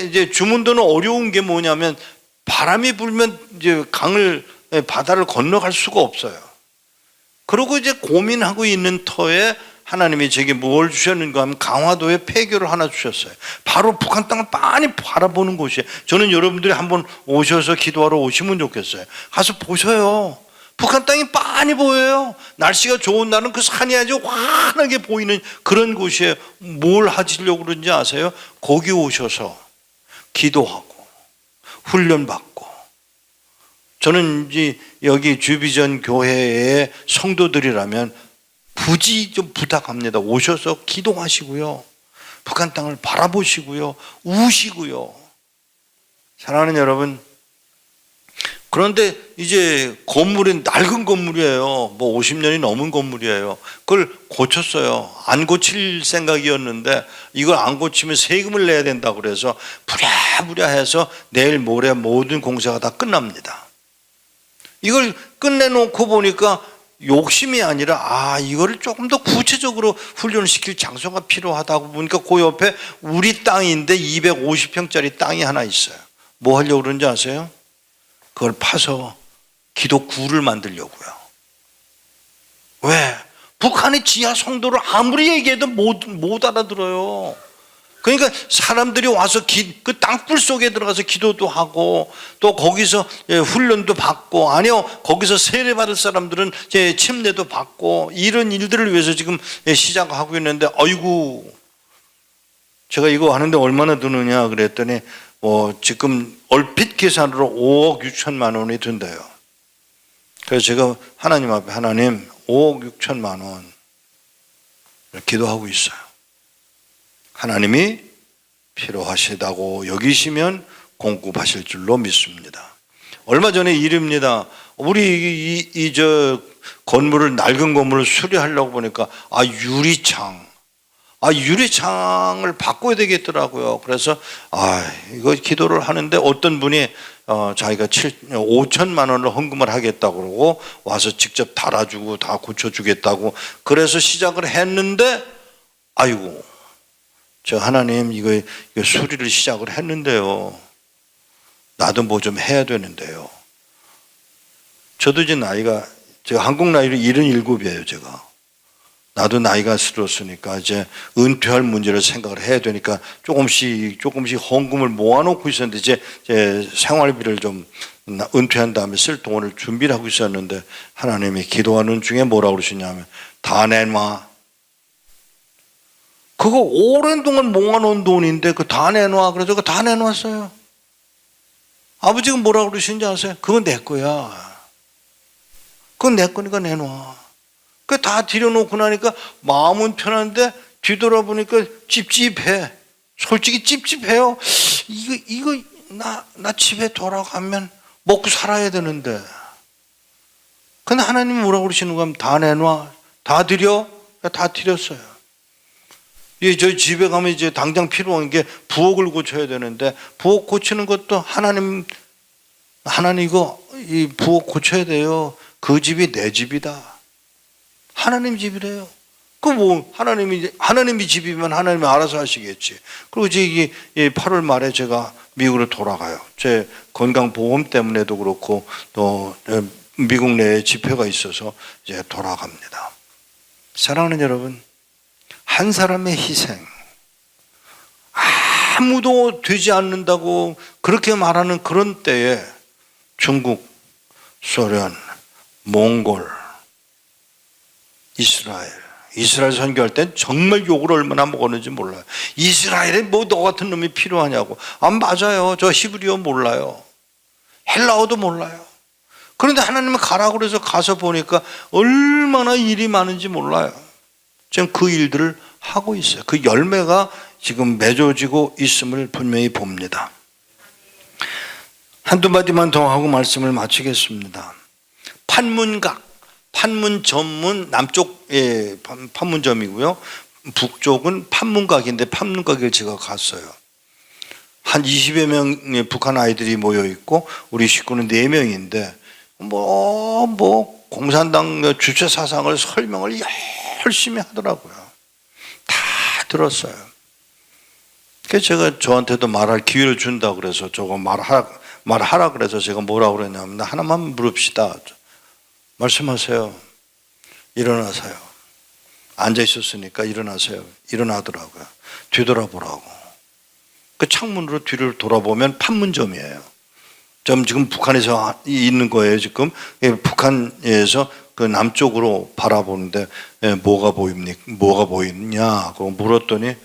S1: 이제 주문도는 어려운 게 뭐냐면 바람이 불면 이제 바다를 건너갈 수가 없어요. 그러고 이제 고민하고 있는 터에 하나님이 제게 뭘 주셨는가 하면 강화도에 폐교를 하나 주셨어요. 바로 북한 땅을 빤히 바라보는 곳이에요. 저는 여러분들이 한번 오셔서 기도하러 오시면 좋겠어요. 가서 보셔요. 북한 땅이 빤히 보여요. 날씨가 좋은 날은 그 산이 아주 환하게 보이는 그런 곳이에요. 뭘 하시려고 그러는지 아세요? 거기 오셔서 기도하고 훈련받고. 저는 이제 여기 주비전 교회의 성도들이라면 부지 좀 부탁합니다. 오셔서 기도하시고요. 북한 땅을 바라보시고요. 우시고요. 사랑하는 여러분, 그런데 이제 건물이 낡은 건물이에요. 뭐 50년이 넘은 건물이에요. 그걸 고쳤어요. 안 고칠 생각이었는데 이걸 안 고치면 세금을 내야 된다고 그래서 부랴부랴 해서 내일 모레 모든 공사가 다 끝납니다. 이걸 끝내놓고 보니까 욕심이 아니라 이거를 조금 더 구체적으로 훈련을 시킬 장소가 필요하다고 보니까 그 옆에 우리 땅인데 250평짜리 땅이 하나 있어요. 뭐 하려고 그러는지 아세요? 그걸 파서 기독구를 만들려고요. 왜? 북한의 지하 성도를 아무리 얘기해도 못 알아들어요. 그러니까 사람들이 와서 그 땅굴 속에 들어가서 기도도 하고 또 거기서 훈련도 받고, 아니요, 거기서 세례받을 사람들은 침례도 받고, 이런 일들을 위해서 지금 시작하고 있는데, 아이고, 제가 이거 하는데 얼마나 드느냐 그랬더니 지금 얼핏 계산으로 5억 6천만 원이 든대요. 그래서 제가 하나님 앞에, 하나님 5억 6천만 원 기도하고 있어요. 하나님이 필요하시다고 여기시면 공급하실 줄로 믿습니다. 얼마 전에 일입니다. 우리 저 건물을, 낡은 건물을 수리하려고 보니까 유리창을 바꿔야 되겠더라고요. 그래서 이거 기도를 하는데 어떤 분이 자기가 5천만 원을 헌금을 하겠다고 그러고 와서 직접 달아주고 다 고쳐주겠다고 그래서 시작을 했는데, 아이고, 저 하나님 이거 수리를 시작을 했는데요, 나도 뭐 좀 해야 되는데요. 저도 이제 제가 한국 나이로 77이에요. 제가 나도 나이가 들었으니까 이제 은퇴할 문제를 생각을 해야 되니까 조금씩 헌금을 모아놓고 있었는데, 제 생활비를 좀 은퇴한 다음에 쓸 돈을 준비를 하고 있었는데, 하나님이 기도하는 중에 뭐라고 그러시냐면, 다 내놔. 그거 오랜 동안 모아놓은 돈인데 그거 다 내놔. 그래서 그거 다 내놨어요. 아버지가 뭐라고 그러시는지 아세요? 그건 내 거야. 그건 내 거니까 내놔. 그 다 들여놓고 나니까 마음은 편한데 뒤돌아보니까 찝찝해. 솔직히 찝찝해요. 이거 나 집에 돌아가면 먹고 살아야 되는데. 근데 하나님이 뭐라고 그러시는 거면 다 내놔. 다 드려. 다 드렸어요. 저희 집에 가면 이제 당장 필요한 게 부엌을 고쳐야 되는데, 부엌 고치는 것도 하나님 이거 이 부엌 고쳐야 돼요. 그 집이 내 집이다. 하나님 집이래요. 하나님이 집이면 하나님이 알아서 하시겠지. 그리고 이제 8월 말에 제가 미국으로 돌아가요. 제 건강보험 때문에도 그렇고 또 미국 내에 집회가 있어서 이제 돌아갑니다. 사랑하는 여러분, 한 사람의 희생, 아무도 되지 않는다고 그렇게 말하는 그런 때에 중국, 소련, 몽골, 이스라엘 선교할 땐 정말 욕을 얼마나 먹었는지 몰라요. 이스라엘에 뭐 너 같은 놈이 필요하냐고. 맞아요. 저 히브리어 몰라요. 헬라어도 몰라요. 그런데 하나님은 가라고 그래서 가서 보니까 얼마나 일이 많은지 몰라요. 지금 그 일들을 하고 있어요. 그 열매가 지금 맺어지고 있음을 분명히 봅니다. 한두 마디만 더 하고 말씀을 마치겠습니다. 판문 전문, 남쪽에 판문점이고요. 북쪽은 판문각인데 판문각을 제가 갔어요. 한 20여 명의 북한 아이들이 모여 있고 우리 식구는 4명인데 공산당 주체 사상을 설명을 열심히 하더라고요. 다 들었어요. 그래서 제가 저한테도 말할 기회를 준다고 그래서 저거 말하라 그래서 제가 뭐라고 그랬냐면, 하나만 물읍시다. 말씀하세요. 일어나세요. 앉아 있었으니까 일어나세요. 일어나더라고요. 뒤돌아보라고. 그 창문으로 뒤를 돌아보면 판문점이에요. 지금 북한에서 있는 거예요. 지금 북한에서 그 남쪽으로 바라보는데 뭐가 보이냐? 그거 물었더니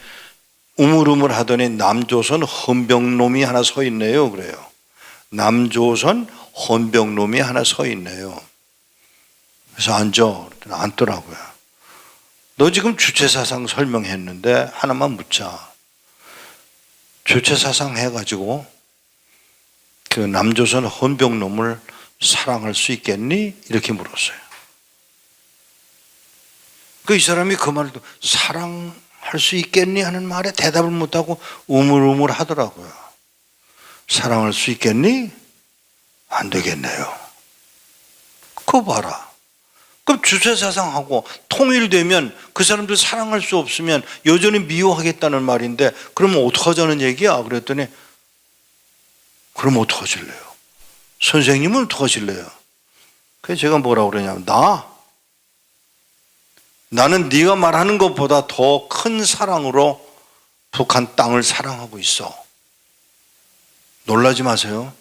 S1: 우물우물 하더니 남조선 헌병놈이 하나 서 있네요. 그래요. 남조선 헌병놈이 하나 서 있네요. 그래서 앉더라고요. 너 지금 주체사상 설명했는데 하나만 묻자. 주체사상 해가지고 그 남조선 헌병놈을 사랑할 수 있겠니? 이렇게 물었어요. 이 사람이 그 말을 사랑할 수 있겠니? 하는 말에 대답을 못하고 우물우물 하더라고요. 사랑할 수 있겠니? 안 되겠네요. 그거 봐라. 그럼 주체사상하고 통일되면 그 사람들 사랑할 수 없으면 여전히 미워하겠다는 말인데 그러면 어떡하자는 얘기야? 그랬더니 그럼 어떡하실래요? 선생님은 어떡하실래요? 그래서 제가 뭐라고 그러냐면 나는 네가 말하는 것보다 더 큰 사랑으로 북한 땅을 사랑하고 있어. 놀라지 마세요.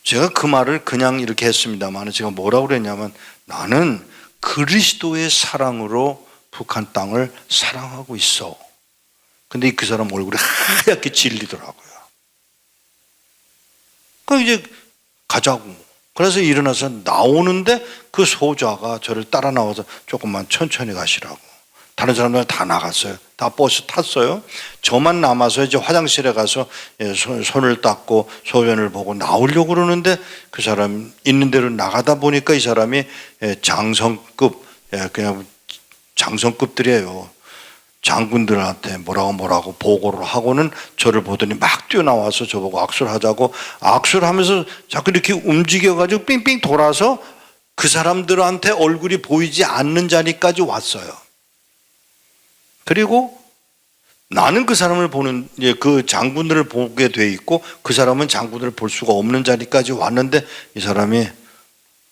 S1: 제가 그 말을 그냥 이렇게 했습니다만 제가 뭐라고 그랬냐면 나는 그리스도의 사랑으로 북한 땅을 사랑하고 있어. 근데 그 사람 얼굴이 하얗게 질리더라고요. 그럼 이제 가자고. 그래서 일어나서 나오는데 그 소자가 저를 따라 나와서 조금만 천천히 가시라고. 다른 사람들 다 나갔어요. 다 버스 탔어요. 저만 남아서 이제 화장실에 가서 손을 닦고 소변을 보고 나오려고 그러는데 그 사람 있는 대로 나가다 보니까 이 사람이 장성급, 그냥 장성급들이에요. 장군들한테 뭐라고 보고를 하고는 저를 보더니 막 뛰어나와서 저보고 악수를 하자고 악수를 하면서 자꾸 이렇게 움직여가지고 삥삥 돌아서 그 사람들한테 얼굴이 보이지 않는 자리까지 왔어요. 그리고 나는 그 사람을 보는, 그 장군들을 보게 돼 있고 그 사람은 장군들을 볼 수가 없는 자리까지 왔는데 이 사람이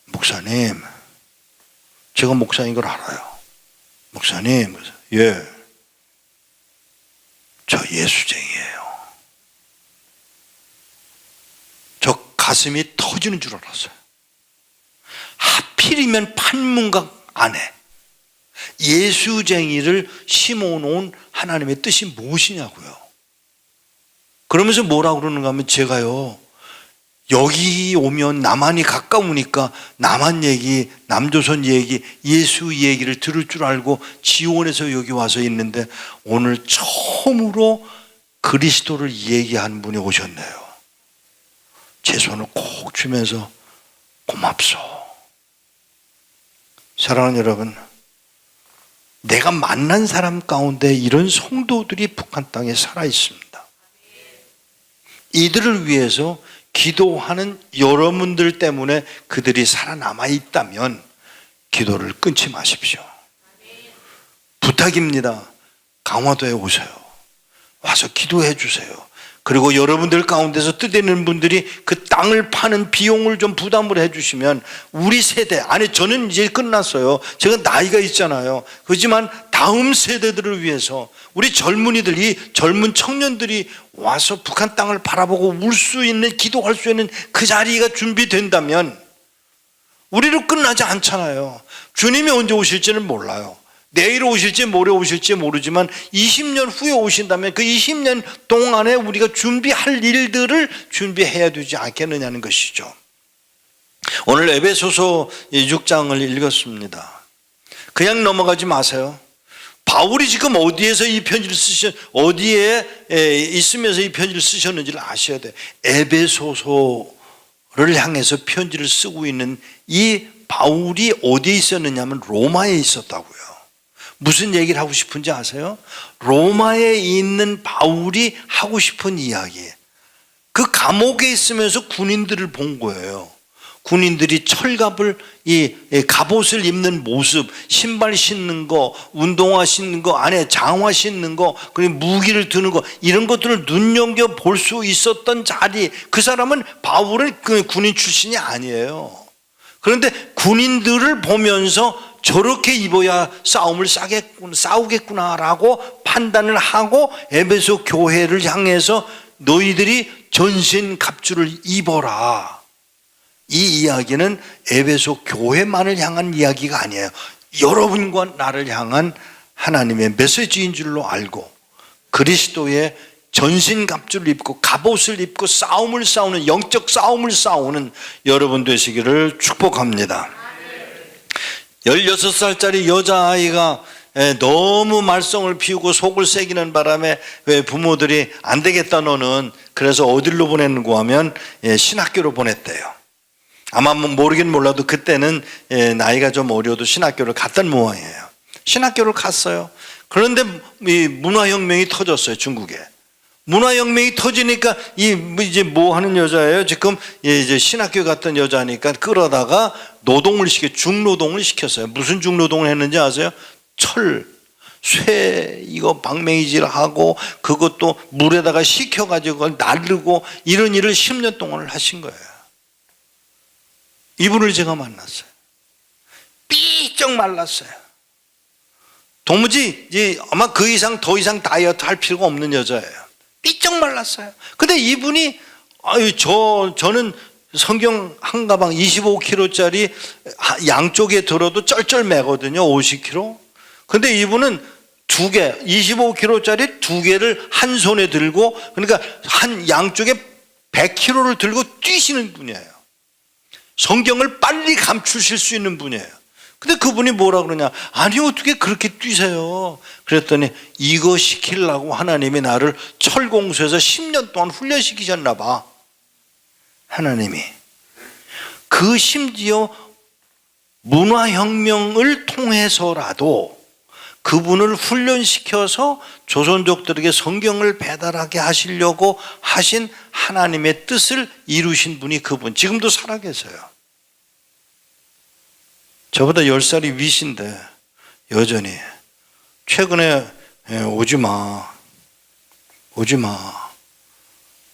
S1: 목사님, 제가 목사인 걸 알아요. 목사님, 예, 저 예수쟁이에요. 저 가슴이 터지는 줄 알았어요. 하필이면 판문각 안에 예수쟁이를 심어놓은 하나님의 뜻이 무엇이냐고요. 그러면서 뭐라고 그러는가 하면 제가요, 여기 오면 남한이 가까우니까 남한 얘기, 남조선 얘기, 예수 얘기를 들을 줄 알고 지원해서 여기 와서 있는데 오늘 처음으로 그리스도를 얘기한 분이 오셨네요. 제 손을 꼭 쥐면서 고맙소. 사랑하는 여러분, 내가 만난 사람 가운데 이런 성도들이 북한 땅에 살아 있습니다. 이들을 위해서 기도하는 여러분들 때문에 그들이 살아남아 있다면 기도를 끊지 마십시오. 부탁입니다. 강화도에 오세요. 와서 기도해 주세요. 그리고 여러분들 가운데서 뜻있는 분들이 그 땅을 파는 비용을 좀 부담을 해 주시면 우리 세대, 아니 저는 이제 끝났어요. 제가 나이가 있잖아요. 그렇지만 다음 세대들을 위해서 우리 젊은이들이, 젊은 청년들이 와서 북한 땅을 바라보고 울 수 있는, 기도할 수 있는 그 자리가 준비된다면 우리는 끝나지 않잖아요. 주님이 언제 오실지는 몰라요. 내일 오실지 모레 오실지 모르지만 20년 후에 오신다면 그 20년 동안에 우리가 준비할 일들을 준비해야 되지 않겠느냐는 것이죠. 오늘 에베소서 6장을 읽었습니다. 그냥 넘어가지 마세요. 바울이 지금 어디에서 이 편지를 어디에 있으면서 이 편지를 쓰셨는지를 아셔야 돼요. 에베소서를 향해서 편지를 쓰고 있는 이 바울이 어디에 있었느냐면 로마에 있었다고요. 무슨 얘기를 하고 싶은지 아세요? 로마에 있는 바울이 하고 싶은 이야기. 그 감옥에 있으면서 군인들을 본 거예요. 군인들이 철갑을, 이 갑옷을 입는 모습, 신발 신는 거, 운동화 신는 거, 안에 장화 신는 거, 그리고 무기를 드는 거, 이런 것들을 눈여겨 볼 수 있었던 자리. 그 사람은 바울은 그 군인 출신이 아니에요. 그런데 군인들을 보면서 저렇게 입어야 싸우겠구나라고 판단을 하고 에베소 교회를 향해서 너희들이 전신 갑주를 입어라. 이 이야기는 에베소 교회만을 향한 이야기가 아니에요. 여러분과 나를 향한 하나님의 메시지인 줄로 알고 그리스도의 전신 갑주를 입고 갑옷을 입고 싸움을 싸우는, 영적 싸움을 싸우는 여러분 되시기를 축복합니다. 16살짜리 여자아이가 너무 말썽을 피우고 속을 새기는 바람에 왜 부모들이 안 되겠다 너는, 그래서 어디로 보냈는고 하면 신학교로 보냈대요. 아마 모르긴 몰라도 그때는 나이가 좀 어려도 신학교를 갔던 모양이에요. 신학교를 갔어요. 그런데 이 문화혁명이 터졌어요, 중국에. 문화혁명이 터지니까 이제 뭐 하는 여자예요? 지금 이제 신학교 갔던 여자니까 끌어다가 중노동을 시켰어요. 무슨 중노동을 했는지 아세요? 쇠 이거 방맹이질하고 그것도 물에다가 식혀가지고 그걸 나르고 이런 일을 10년 동안 하신 거예요. 이분을 제가 만났어요. 삐쩍 말랐어요. 도무지 이제 아마 더 이상 다이어트 할 필요가 없는 여자예요. 삐쩍 말랐어요. 근데 이분이 저는 성경 한 가방 25kg짜리 양쪽에 들어도 쩔쩔매거든요. 50kg. 근데 이분은 25kg짜리 2개를 한 손에 들고, 그러니까 한 양쪽에 100kg를 들고 뛰시는 분이에요. 성경을 빨리 감추실 수 있는 분이에요. 근데 그분이 뭐라 그러냐? 아니 어떻게 그렇게 뛰세요? 그랬더니 이거 시키려고 하나님이 나를 철공소에서 10년 동안 훈련시키셨나 봐. 하나님이. 그 심지어 문화혁명을 통해서라도 그분을 훈련시켜서 조선족들에게 성경을 배달하게 하시려고 하신 하나님의 뜻을 이루신 분이 그분. 지금도 살아계세요. 저보다 10살이 위신데 여전히 최근에 오지 마.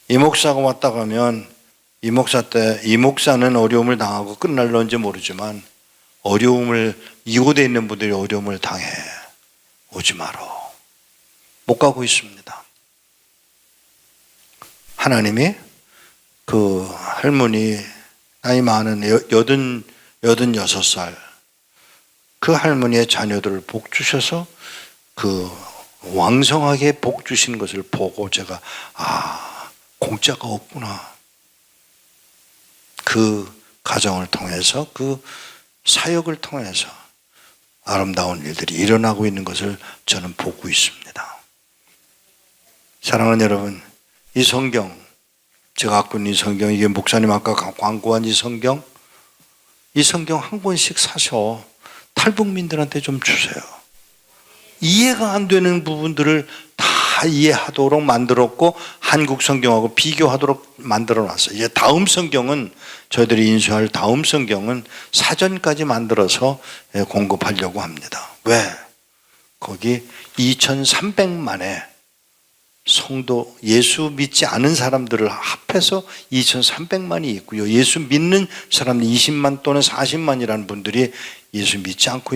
S1: 이 목사가 왔다 가면 이 목사는 어려움을 당하고 끝날런지 모르지만 이곳에 있는 분들이 어려움을 당해. 오지 마라. 못 가고 있습니다. 하나님이 그 할머니 나이 많은 86살 그 할머니의 자녀들을 복 주셔서 그 왕성하게 복 주신 것을 보고 제가 공짜가 없구나. 그 가정을 통해서 그 사역을 통해서 아름다운 일들이 일어나고 있는 것을 저는 보고 있습니다. 사랑하는 여러분, 이 성경, 제가 갖고 있는 이 성경, 이게 목사님 아까 광고한 이 성경 한 권씩 사서 탈북민들한테 좀 주세요. 이해가 안 되는 부분들을 다 이해하도록 만들었고 한국 성경하고 비교하도록 만들어 놨어요. 이제 다음 성경은 저희들이 인수할 다음 성경은 사전까지 만들어서 공급하려고 합니다. 왜? 거기 2300만의 성도, 예수 믿지 않은 사람들을 합해서 2300만이 있고요. 예수 믿는 사람들 20만 또는 40만이라는 분들이 예수 믿고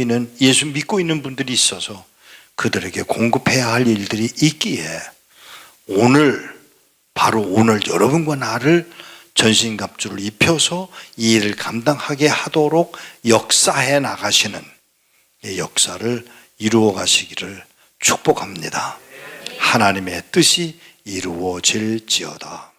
S1: 있는 분들이 있어서 그들에게 공급해야 할 일들이 있기에 바로 오늘 여러분과 나를 전신갑주를 입혀서 이 일을 감당하게 하도록 역사해 나가시는 이 역사를 이루어 가시기를 축복합니다. 하나님의 뜻이 이루어질지어다.